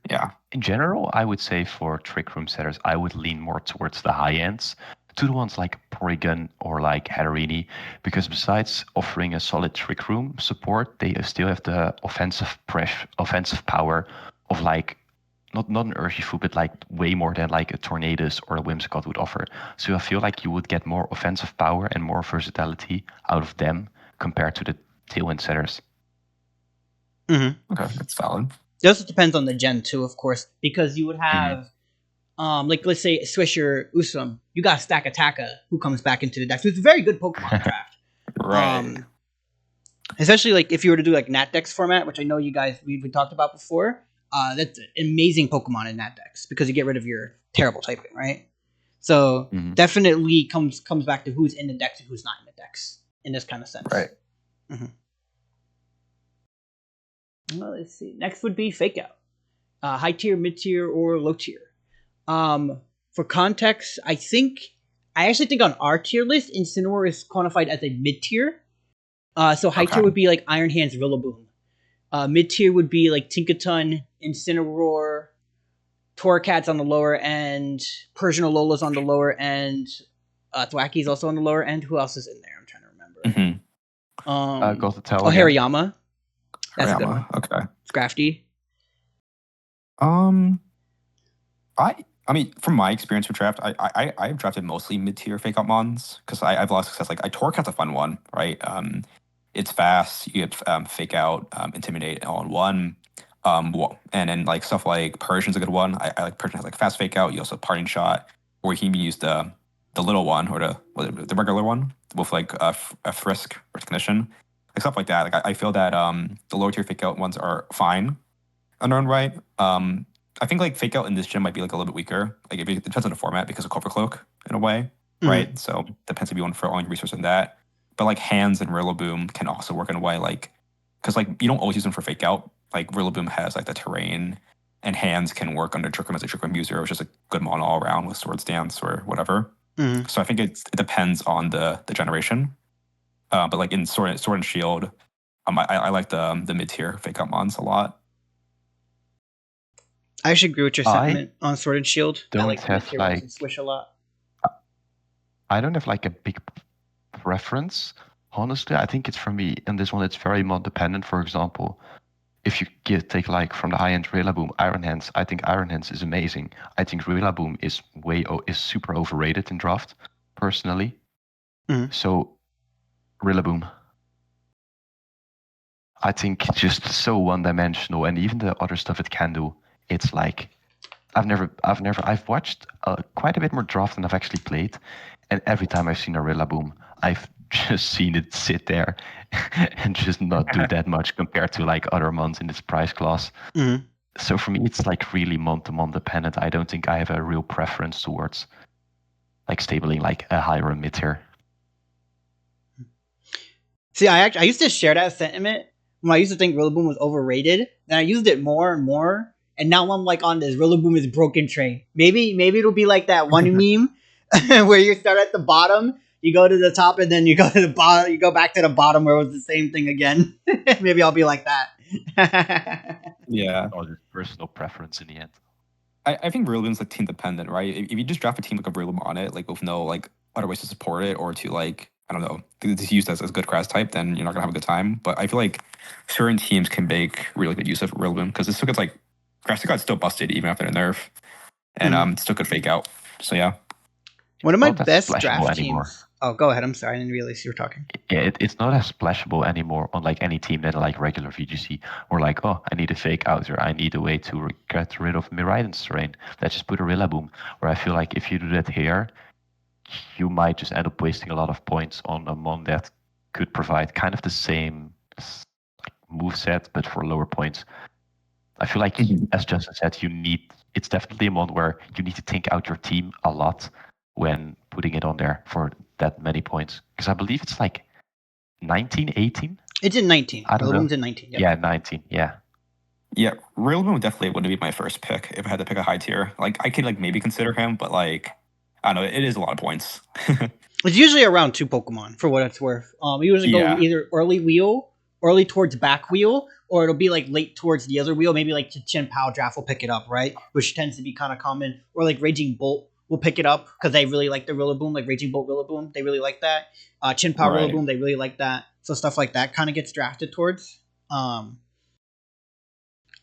Yeah. In general, I would say for Trick Room setters, I would lean more towards the high ends, to the ones like Porygon or like Hatterini, because besides offering a solid Trick Room support, they still have the offensive power of like not an Urshifu, but like way more than like a Tornadus or a Whimsicott would offer. So I feel like you would get more offensive power and more versatility out of them compared to the Tailwind setters. Okay, that's valid. It also depends on the gen too, of course, because you would have like let's say Swisher Usum, you got Stack Attacka who comes back into the deck. So it's a very good Pokemon draft. Right. Especially like if you were to do like Nat Dex format, which I know you guys we talked about before. That's an amazing Pokemon in Nat Dex because you get rid of your terrible typing, right? So definitely comes back to who's in the Dex and who's not in the Dex in this kind of sense. Right. Well, let's see. Next would be Fake Out. High tier, mid tier, or low tier. For context, I actually think on our tier list, Incineroar is quantified as a mid tier. So high tier would be like Iron Hands, Rillaboom. Mid tier would be like Tinkaton, Incineroar, Torracat's on the lower end, Persian Alola's on the lower end, Thwacky's also on the lower end. Who else is in there? I'm trying to remember. Gothitelle. Hariyama. That's a good one. Okay. Scrafty. I mean, from my experience with draft, I've drafted mostly mid-tier fake out mons because I've had a lot of success. Like Torcat's a fun one, right? It's fast. You have fake out, intimidate all in one. And then like stuff like Persian's a good one. I like Persian has like fast fake out. You also have parting shot, or you can even use the little one or the regular one with like a frisk recognition, like stuff like that. Like I feel that the lower tier fake out ones are fine on their own right. I think like fake out in this gen might be like a little bit weaker. Like it depends on the format because of Cover Cloak in a way, right? So depends if you want for all your resources in that. But like Hands and Rillaboom can also work in a way, like because like you don't always use them for fake out. Like Rillaboom has like the terrain, and Hands can work under Trick Room as a Trick Room user, which is a good mono all around with Swords Dance or whatever. So I think it depends on the generation. But like in Sword and Shield, I like the mid tier fake out mons a lot. I actually agree with your sentiment on Sword and Shield. Don't I like have like Swish a lot. I don't have like a big preference. Honestly, I think it's for me in this one. It's very mod dependent. For example, if you take like from the high end Rillaboom, Iron Hands, I think Iron Hands is amazing. I think Rillaboom is is super overrated in draft, personally. Mhm. So Rillaboom, I think it's just so one dimensional, and even the other stuff it can do, it's like I've watched quite a bit more draft than I've actually played, and every time I've seen a Rillaboom, I've just seen it sit there and just not do that much compared to like other mons in this price class. Mhm. So for me, it's like really mon-to-mon dependent. I don't think I have a real preference towards like stabling like a high or a mid tier. See, I used to share that sentiment when I used to think Rillaboom was overrated. Then I used it more and more, and now I'm like on this Rillaboom is broken train. Maybe it'll be like that one meme where you start at the bottom, you go to the top, and then you go to the bottom. You go back to the bottom where it was the same thing again. Maybe I'll be like that. Yeah. Or just personal preference in the end. I think Rillaboom's like team dependent, right? If you just draft a team like a Rillaboom on it, like with no like other ways to support it or to like I don't know, to use as a good grass type, then you're not gonna have a good time. But I feel like certain teams can make really good use of Rillaboom because it still gets like grass got still busted even after the nerf, and still could fake out. So yeah. One of It's my not that best splashable draft anymore. teams. Oh, go ahead. I'm sorry. I didn't realize you were talking. Yeah, it's not as splashable anymore on like any team than like regular VGC. Or like, oh, I need a fake outer. I need a way to get rid of Miraidon's terrain. Let's just put a Rillaboom. Where I feel like if you do that here, you might just end up wasting a lot of points on a mon that could provide kind of the same move set, but for lower points. I feel like, as Justin said, it's definitely a mon where you need to think out your team a lot when putting it on there for that many points. Because I believe it's like 19, 18? It's in 19. I don't know. Rillaboom's in 19. Yep. Yeah, 19. Yeah. Yeah, Rillaboom definitely wouldn't be my first pick if I had to pick a high tier. Like I could like maybe consider him, but like I don't know, it is a lot of points. It's usually around 2 Pokemon for what it's worth. You usually go either early wheel, early towards back wheel, or it'll be like late towards the other wheel. Maybe like Chin Pao Draft will pick it up, right? Which tends to be kind of common. Or like Raging Bolt will pick it up because they really like the Rillaboom, like Raging Bolt Rillaboom. They really like that. Chin Pao Right. Rillaboom, they really like that. So stuff like that kind of gets drafted towards.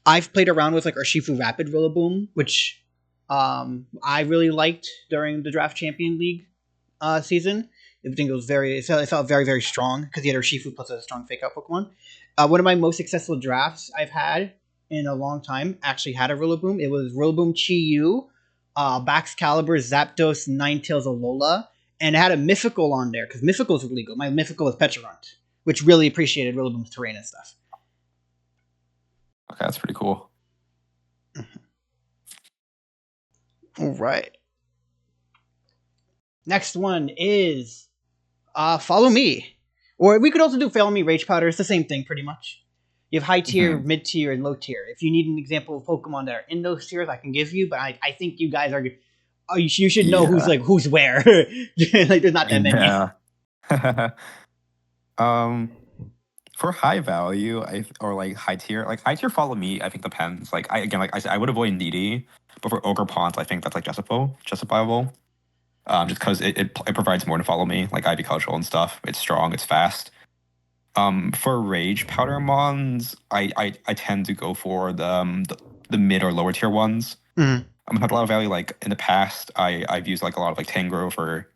I've played around with like Urshifu Rapid Rillaboom, which I really liked during the Draft Champion League season. I think it felt very, very strong because he had Urshifu plus a strong fake out Pokemon. One of my most successful drafts I've had in a long time actually had a Rillaboom. It was Rillaboom Chi-Yu, Baxcalibur, Zapdos, Ninetales, Alola, and it had a Mythical on there because Mythical is really good. My Mythical was Pecharunt, which really appreciated Rillaboom's terrain and stuff. Okay, that's pretty cool. All right. Next one is Follow Me. Or we could also do Follow Me Rage Powder. It's the same thing, pretty much. You have high tier, mid tier, and low tier. If you need an example of Pokemon that are in those tiers, I can give you. But I think you guys are. You should know who's where. Like there's not that many. Yeah. For high value, or like high tier Follow Me, I think depends. Like I said, I would avoid Needy, but for Ogre Pond, I think that's like justifiable. Just because it provides more to Follow Me, like Ivy Cultural and stuff. It's strong, it's fast. For Rage Powder Mons, I tend to go for the mid or lower tier ones. Have a lot of value. Like in the past, I've used like a lot of like Tangrove or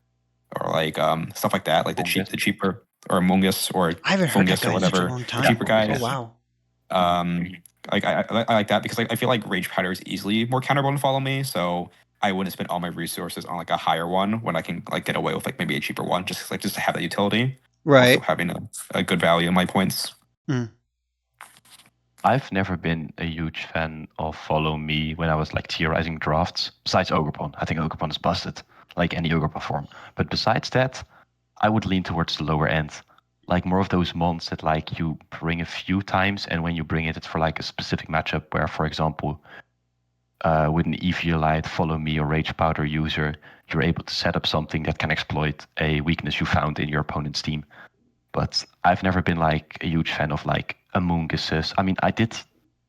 like stuff like that, like the cheaper or Mungus or I haven't heard that Fungus guy or in such a whatever, long time. cheaper guys. Oh wow. Like I like that because like I feel like Rage Powder is easily more counterable to Follow Me, so I wouldn't spend all my resources on like a higher one when I can like get away with like maybe a cheaper one, just to have that utility. Right. Also having a good value in my points. I've never been a huge fan of Follow Me when I was like theorizing drafts, besides Ogerpon. I think Ogerpon is busted, like any Ogerpon form. But besides that, I would lean towards the lower end. Like more of those mons that like you bring a few times, and when you bring it, it's for like a specific matchup where, for example, with an Eviolite, Follow Me, or Rage Powder user, you're able to set up something that can exploit a weakness you found in your opponent's team. But I've never been like a huge fan of like Amoonguses. I mean, I did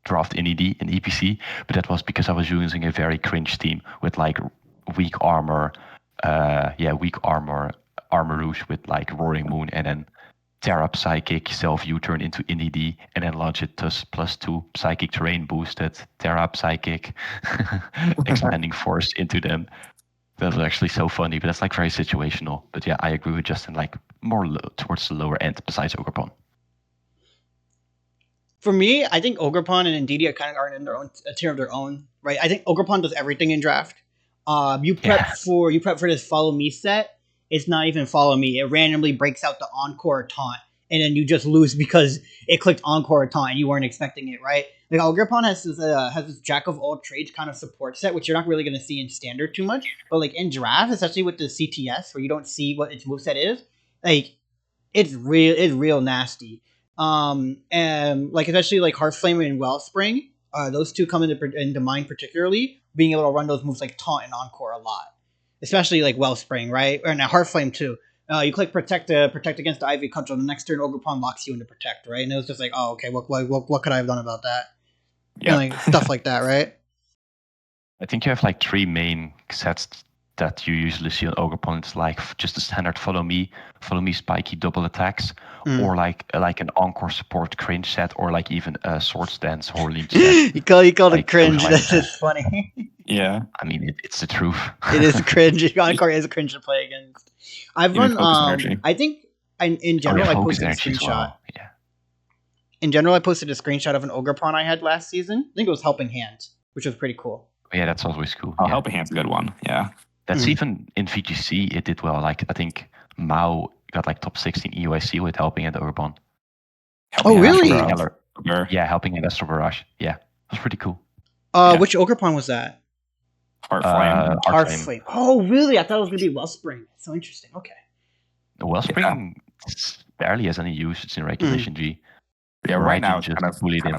draft in ED in EPC, but that was because I was using a very cringe team with like weak armor, armor rouge with like Roaring Moon, and then tear up Psychic, self U-turn into NED, and then launch it to +2 Psychic terrain boosted, tear up Psychic, expanding force into them. That was actually so funny, but that's like very situational. But yeah, I agree with Justin, like more towards the lower end besides Ogrepon. For me, I think Ogrepon and Indeedee are kind of in their own a tier of their own, right? I think Ogrepon does everything in draft. You prep for this follow me set. It's not even follow me. It randomly breaks out the encore or taunt, and then you just lose because it clicked encore or taunt and you weren't expecting it, right? Like Ogrepon has this jack of all trades kind of support set, which you're not really going to see in standard too much, but like in draft, especially with the CTS where you don't see what its moveset is, like it's real nasty. And like especially like Heartflame and Wellspring, those two come into mind particularly. Being able to run those moves like Taunt and Encore a lot, especially like Wellspring, right? Or now Heartflame too. You click protect against the Ivy Cudgel. The next turn, Ogrepon locks you into protect, right? And it was just like, oh, okay, what could I have done about that? Yeah, like stuff like that, right? I think you have like 3 main sets that you usually see on Ogrepon. It's like just a standard follow me spiky double attacks, or like an encore support cringe set, or like even a Swords Dance Horlean set. you call like, it cringe. That's just funny. Yeah, I mean it's the truth. It is cringe. Encore is a cringe to play against. I've run. I think in general I posted a screenshot. Well. Yeah. In general, I posted a screenshot of an Ogrepon I had last season. I think it was Helping Hand, which was pretty cool. Yeah, that's always cool. Oh, yeah. Helping Hand's a good one. Yeah. That's even in VGC, it did well. Like, I think Mao got like top 16 EUIC with Helping Hand Ogrepon. Oh, really? Yeah, Helping Hand Astral Barrage. Yeah, it was pretty cool. Which Ogrepon was that? Heartflame. Oh, really? I thought it was going to be Wellspring. So interesting. Okay. The Wellspring barely has any use. It's in Regulation G. Yeah, right now it's kind of bullied in.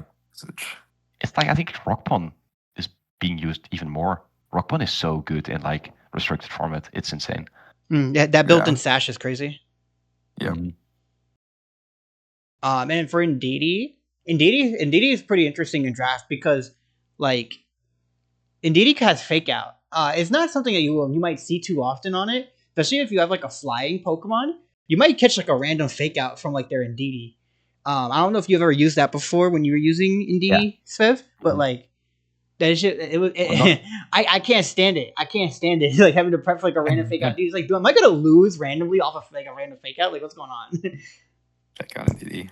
It's like, I think Rockpon is being used even more. Rockpon is so good in like restricted format. It's insane. Yeah, that built-in sash is crazy. Yeah. And for Indeedee is pretty interesting in draft because like Indeedee has fake out. It's not something that you might see too often on it, especially if you have like a flying Pokemon. You might catch like a random fake out from like their Indeedee. I don't know if you've ever used that before when you were using Indeedee, Svev, but like that shit, I can't stand it. I can't stand it. Like having to prep for like a random fake out. Dude's like, am I gonna lose randomly off of like a random fake out? Like, what's going on? Check out Indeedee.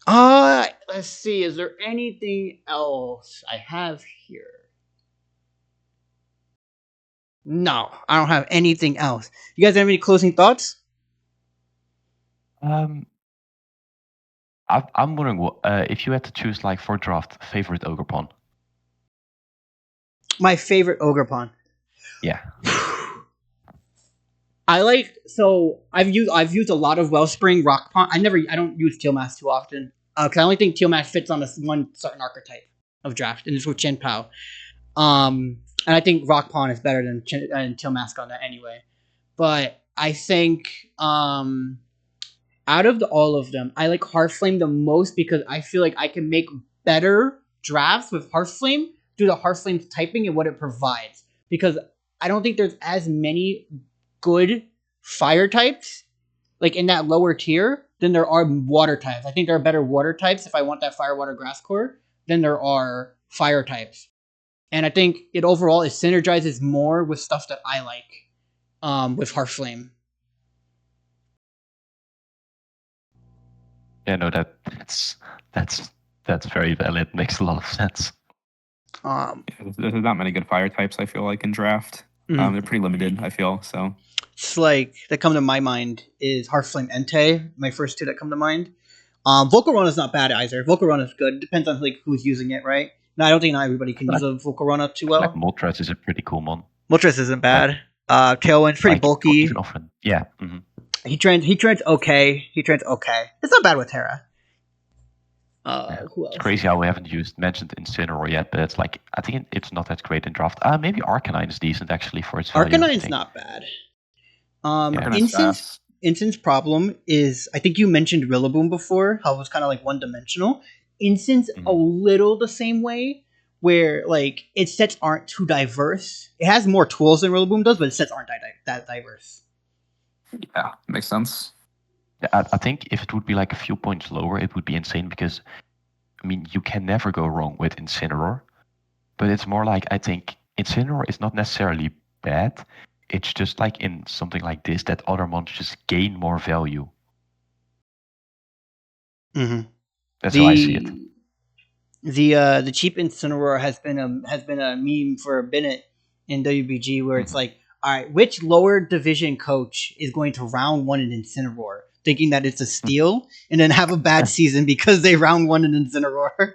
Let's see. Is there anything else I have here? No, I don't have anything else. You guys have any closing thoughts? I'm wondering if you had to choose like for draft favorite Ogrepon. My favorite Ogrepon. Yeah. I've used a lot of Wellspring, Rockpon. I don't use Tealmass too often because I only think Tealmass fits on this one certain archetype of draft, and it's with Chin-Pao. And I think Rockpon is better than Tealmass on that anyway. But I think out of all of them, I like Heartflame the most because I feel like I can make better drafts with Heartflame due to Heartflame's typing and what it provides. Because I don't think there's as many good fire types like in that lower tier than there are water types. I think there are better water types if I want that fire, water, grass core than there are fire types. And I think it overall synergizes more with stuff that I like with Heartflame. Yeah, no, that's very valid. Makes a lot of sense. There's not many good fire types, I feel like, in draft. They're pretty limited, I feel, so. It's like, that come to my mind is Heartflame Entei, my first two that come to mind. Volcarona is not bad either. Volcarona is good. Depends on like who's using it, right? No, I don't think not everybody can use a Volcarona too well. Like Moltres is a pretty cool one. Moltres isn't bad. Tailwind's pretty bulky. Often. Yeah. Mm-hmm. He trains okay. It's not bad with Terra. Who else? It's crazy how we haven't mentioned Incineroar yet, but it's like I think it's not that great in draft. Maybe Arcanine is decent actually for its value. Arcanine's not bad. Incense problem is I think you mentioned Rillaboom before, how it was kind of like one dimensional. Incense a little the same way, where like its sets aren't too diverse. It has more tools than Rillaboom does, but its sets aren't that diverse. Yeah, makes sense. I think if it would be like a few points lower, it would be insane because, I mean, you can never go wrong with Incineroar. But it's more like, I think Incineroar is not necessarily bad. It's just like in something like this that other monsters gain more value. Mm-hmm. That's how I see it. The cheap Incineroar has been a meme for a minute in WBG where it's like, all right, which lower division coach is going to round one an Incineroar, thinking that it's a steal, and then have a bad season because they round one an Incineroar?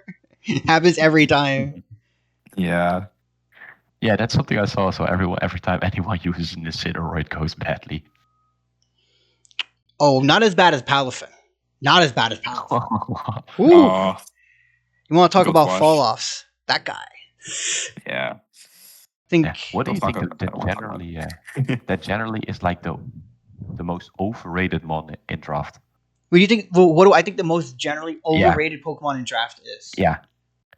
Happens every time. Yeah. Yeah, that's something I saw. So every time anyone uses an Incineroar, it goes badly. Oh, not as bad as Palafin. Not as bad as Palafin. Ooh. Oh, You want to talk Go about flush. fall offs? That guy. yeah. I think. Yeah. What do you Don't think talk about- that generally, that generally is like the most overrated mon in draft? What do you think? Well, what do I think the most generally overrated Pokemon in draft is? Yeah,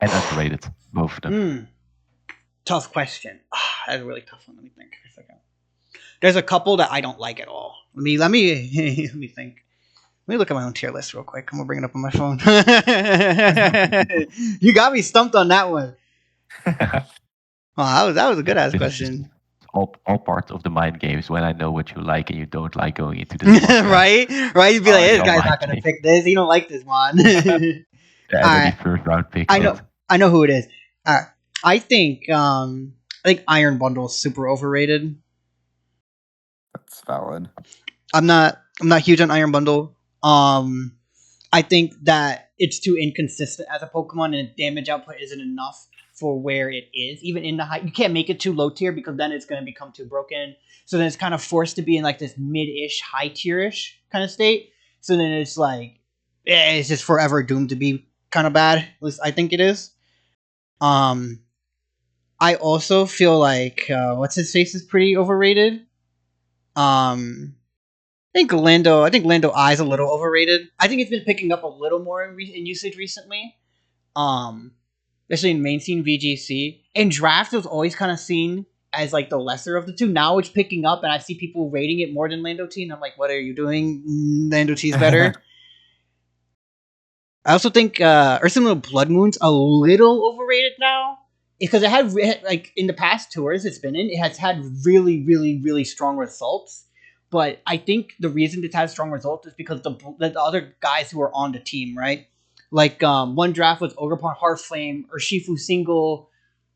and underrated, both of them. Tough question. That's a really tough one. Let me think for a second. There's a couple that I don't like at all. Let me let me think. Let me look at my own tier list real quick. I'm gonna bring it up on my phone. You got me stumped on that one. Oh, that was a good ass question. All part of the mind games when I know what you like and you don't like going into this. Right? You'd be like, this no guy's mind not gonna game. pick this. He don't like this one. And then Alright. he first round picks I know. it. I know who it is. I think Iron Bundle is super overrated. That's valid. I'm not huge on Iron Bundle. I think that it's too inconsistent as a Pokemon, and damage output isn't enough for where it is. Even in the high, you can't make it too low tier because then it's going to become too broken. So then it's kind of forced to be in like this mid-ish, high tier-ish kind of state. So then it's like, it's just forever doomed to be kind of bad. At least I think it is. I also feel like what's his face is pretty overrated. I think Lando I is a little overrated. I think it's been picking up a little more in usage recently. Especially in main scene VGC. In draft, it was always kind of seen as like the lesser of the two. Now it's picking up, and I see people rating it more than Lando T, and I'm like, what are you doing? Lando T is better. I also think Ursula Blood Moon's a little overrated now because it had like in the past tours it's been in, it has had really, really, really strong results. But I think the reason it's had strong results is because the other guys who are on the team, right? Like one draft was Ogerpon Heartflame or Shifu Single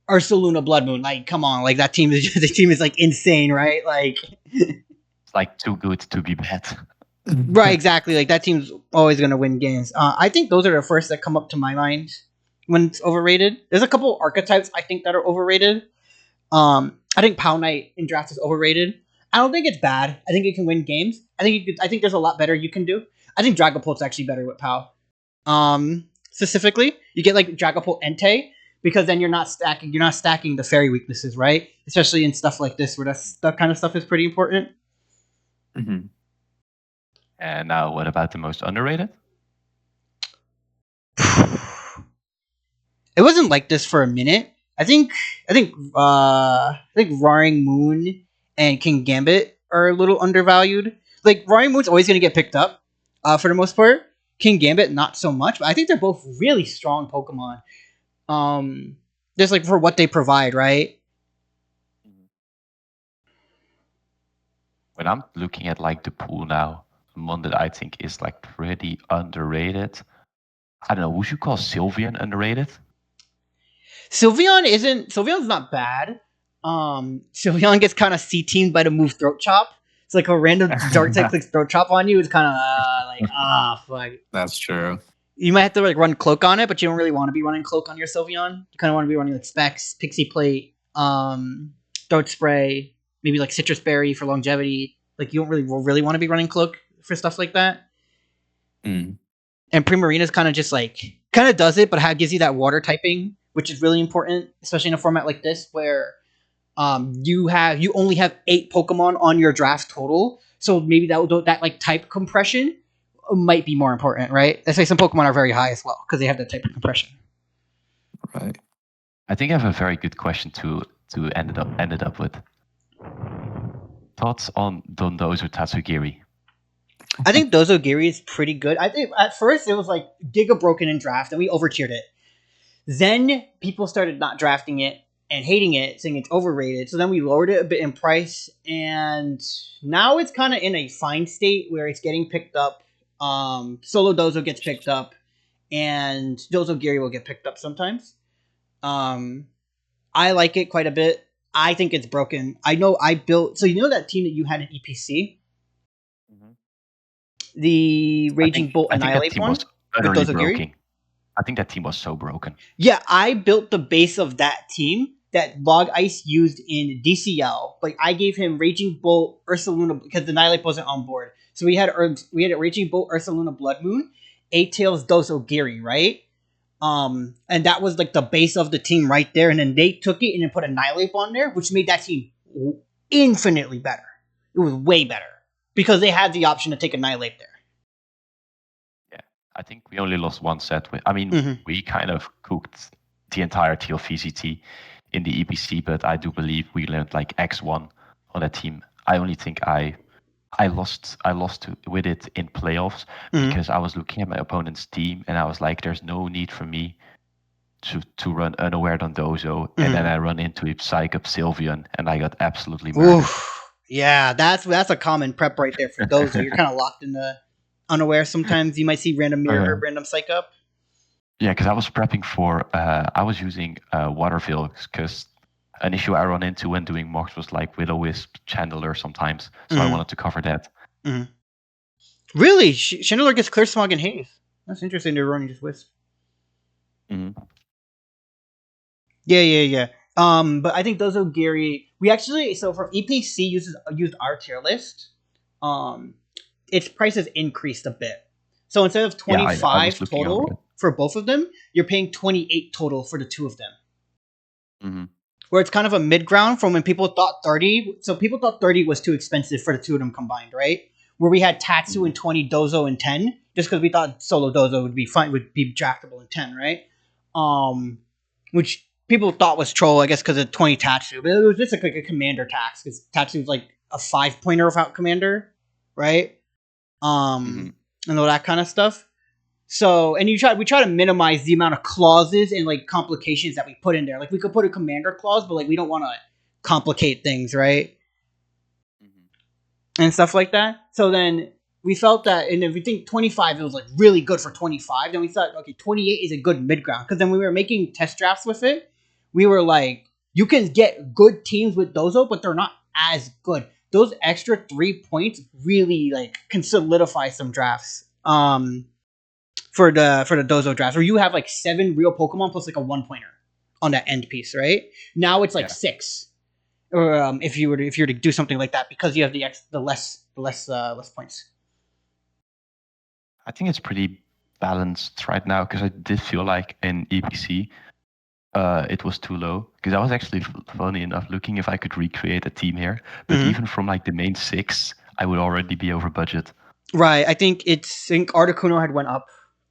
or Saluna Blood Moon. Like, come on, like that team is the team is like insane, right? Like it's like too good to be bad. Right, exactly. Like that team's always gonna win games. I think those are the first that come up to my mind when it's overrated. There's a couple archetypes I think that are overrated. I think Pow Knight in draft is overrated. I don't think it's bad. I think it can win games. I think there's a lot better you can do. I think Dragapult's actually better with Pow. Specifically, you get like Dragapult Entei because then you're not stacking the fairy weaknesses, right? Especially in stuff like this where that kind of stuff is pretty important. Mm-hmm. And now, what about the most underrated? It wasn't like this for a minute. I think Roaring Moon and King Gambit are a little undervalued. Like Roaring Moon's always going to get picked up for the most part. King Gambit not so much, but I think they're both really strong Pokemon. Just like for what they provide, right? When I'm looking at like the pool now, one that I think is like pretty underrated. I don't know. Would you call Sylveon underrated? Sylveon's not bad. Sylveon gets kind of C-teamed by the move Throat Chop. It's like a random dark type clicks Throat Chop on you. It's kind of like fuck. That's true. You might have to like run Cloak on it, but you don't really want to be running Cloak on your Sylveon. You kind of want to be running like Specs, Pixie Plate, Throat Spray, maybe like Citrus Berry for longevity. Like you don't really want to be running Cloak for stuff like that. Mm. And Primarina's kind of just like does it, but gives you that water typing, which is really important, especially in a format like this where you only have 8 Pokemon on your draft total. So maybe that like type compression might be more important, right? That's why some Pokemon are very high as well because they have that type of compression. Right. I think I have a very good question to end it up with. thoughts on Dondozo Tatsugiri? I think Dozogiri is pretty good. I think at first it was like giga broken in draft, and we overtiered it. Then people started not drafting it and hating it, saying it's overrated. So then we lowered it a bit in price, and now it's kind of in a fine state where it's getting picked up. Solo Dozo gets picked up, and Dozogiri will get picked up sometimes. I like it quite a bit. I think it's broken. I know I built. So you know that team that you had in EPC, the Raging Bolt Annihilate one with Dozogiri. I think that team was so broken. Yeah, I built the base of that team that Log Ice used in DCL. Like I gave him Raging Bolt, Ursaluna because the Annihilate wasn't on board. So we had a Raging Bolt, Ursaluna, Blood Moon, 8 Tails, Dozogiri, right? And that was like the base of the team right there. And then they took it and then put Annihilate on there, which made that team infinitely better. It was way better because they had the option to take Annihilate there. I think we only lost one set. We kind of cooked the entirety of VCT in the EPC, but I do believe we learned like X1 on that team. I only think I lost with it in playoffs because I was looking at my opponent's team and I was like, there's no need for me to run Unaware Dondozo, and then I run into a Psych Up Sylveon and I got absolutely murdered. Oof. Yeah, that's a common prep right there for Dozo. You're kind of locked in the Unaware. Sometimes you might see random mirror, random Psych Up. Yeah, because I was prepping for I was using Waterville because an issue I run into when doing mocks was like Will-O-Wisp, Chandler sometimes, so I wanted to cover that. Really? Chandler gets Clear Smog and Haze. That's interesting. They're running just Wisp. Yeah. But I think Dozogiri, we actually, so from EPC used our tier list. Its prices increased a bit. So instead of 25 total for both of them, you're paying 28 total for the two of them. Where it's kind of a mid ground from when people thought 30. So people thought 30 was too expensive for the two of them combined, right? Where we had Tatsu in 20, Dozo in 10, just because we thought Solo Dozo would be fine, would be draftable in 10, right? Which people thought was troll, I guess, because of 20 Tatsu, but it was just like a commander tax because Tatsu was like a 5-pointer without commander, right? And all that kind of stuff. So, and we try to minimize the amount of clauses and like complications that we put in there. Like we could put a commander clause, but like we don't want to complicate things, right? And stuff like that. So then we felt that, and if we think 25, it was like really good for 25. Then we thought, okay, 28 is a good mid ground. Because then when we were making test drafts with it, we were like, you can get good teams with Dozo, but they're not as good. Those extra 3 points really like can solidify some drafts. For the Dozo draft, where you have like 7 real Pokemon plus like a 1-pointer on that end piece, right? Now it's like 6, or if you were to do something like that because you have the less points. I think it's pretty balanced right now because I did feel like in EPC it was too low because I was actually funny enough looking if I could recreate a team here, but even from like the main 6, I would already be over budget. Right, I think Articuno had went up.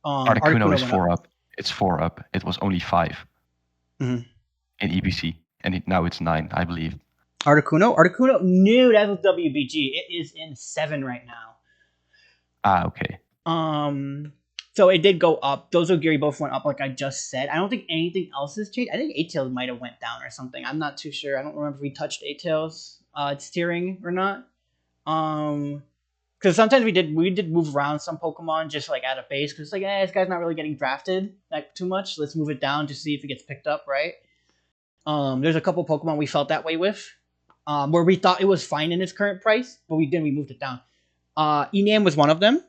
Articuno is 4 up. It's 4 up. It was only 5 in EPC, and now it's 9, I believe. Articuno, no, that was WBG. It is in 7 right now. Okay. So it did go up. Dozogiri both went up, like I just said. I don't think anything else has changed. I think 8-Tails might have went down or something. I'm not too sure. I don't remember if we touched 8-Tails, its tiering or not. Because sometimes we did move around some Pokemon just like at a base because it's like, this guy's not really getting drafted like too much. Let's move it down to see if it gets picked up, right? There's a couple Pokemon we felt that way with, where we thought it was fine in its current price, but we moved it down. Enam was one of them.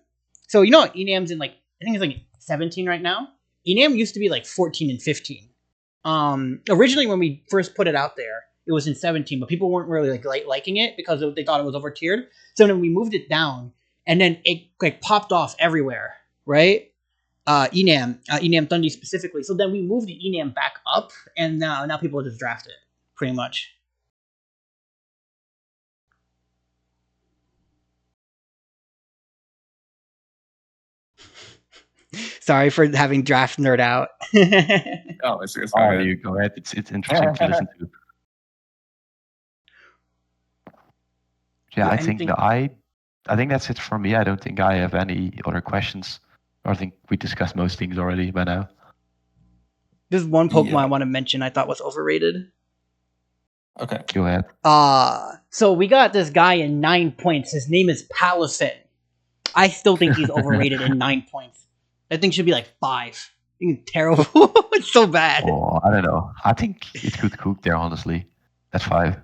So you know Enam's in like, I think it's like 17 right now. Enam used to be like 14 and 15. Originally when we first put it out there, it was in 17, but people weren't really like liking it because they thought it was over tiered. So then we moved it down, and then it like popped off everywhere, right? Enam Thunder specifically. So then we moved the Enam back up, and now people just draft it pretty much. Sorry for having draft nerd out. Oh, it's you go ahead. It's interesting to listen to. Yeah, I anything? think I think that's it for me. I don't think I have any other questions. I think we discussed most things already by now. There's one Pokemon Yeah. I want to mention I thought was overrated. Okay. Go ahead. So we got this guy in 9 points. His name is Palisade. I still think he's overrated in 9 points. That thing should be like 5. I think it's terrible. It's so bad. Oh, I don't know. I think it could cook there, honestly. That's 5.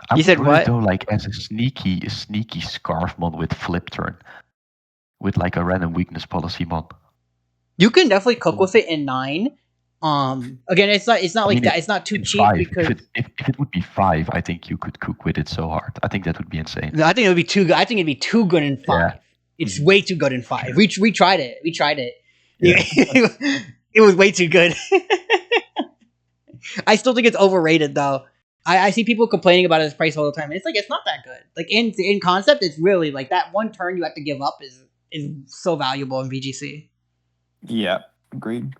I You would said run what? it though, like as a sneaky Scarfmon with flip turn, with like a random weakness policy mon. You can definitely cook with it in 9. Again, it's not like that. It's not too In cheap 5, because if it would be 5, I think you could cook with it so hard. I think that would be insane. no, I think it would be too good. I think it'd be too good in 5. Yeah. It's way too good in 5. We tried it. We tried it. Yeah. It was way too good. I still think it's overrated though. I see people complaining about its price all the time. It's like it's not that good. Like in concept, it's really like that one turn you have to give up is so valuable in VGC. Yeah. Agreed.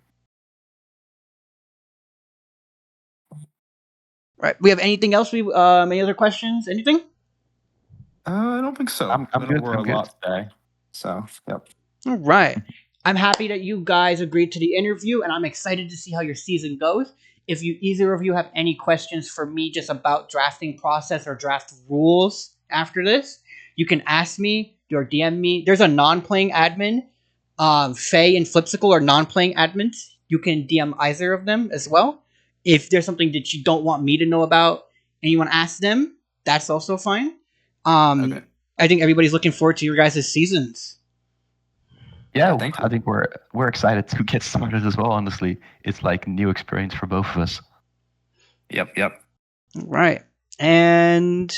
Right. We have anything else? Any other questions? Anything? I don't think so. I'm I know good, we're I'm a good. lot today. So, yep. All right. I'm happy that you guys agreed to the interview, and I'm excited to see how your season goes. If you either of you have any questions for me just about drafting process or draft rules after this, you can ask me or DM me. There's a non-playing admin. Faye and Flipsicle are non-playing admins. You can DM either of them as well. If there's something that you don't want me to know about and you want to ask them, that's also fine. Okay. I think everybody's looking forward to your guys' seasons. Yeah, thank you. I think we're excited to get started as well, honestly. It's like a new experience for both of us. Yep. Right. And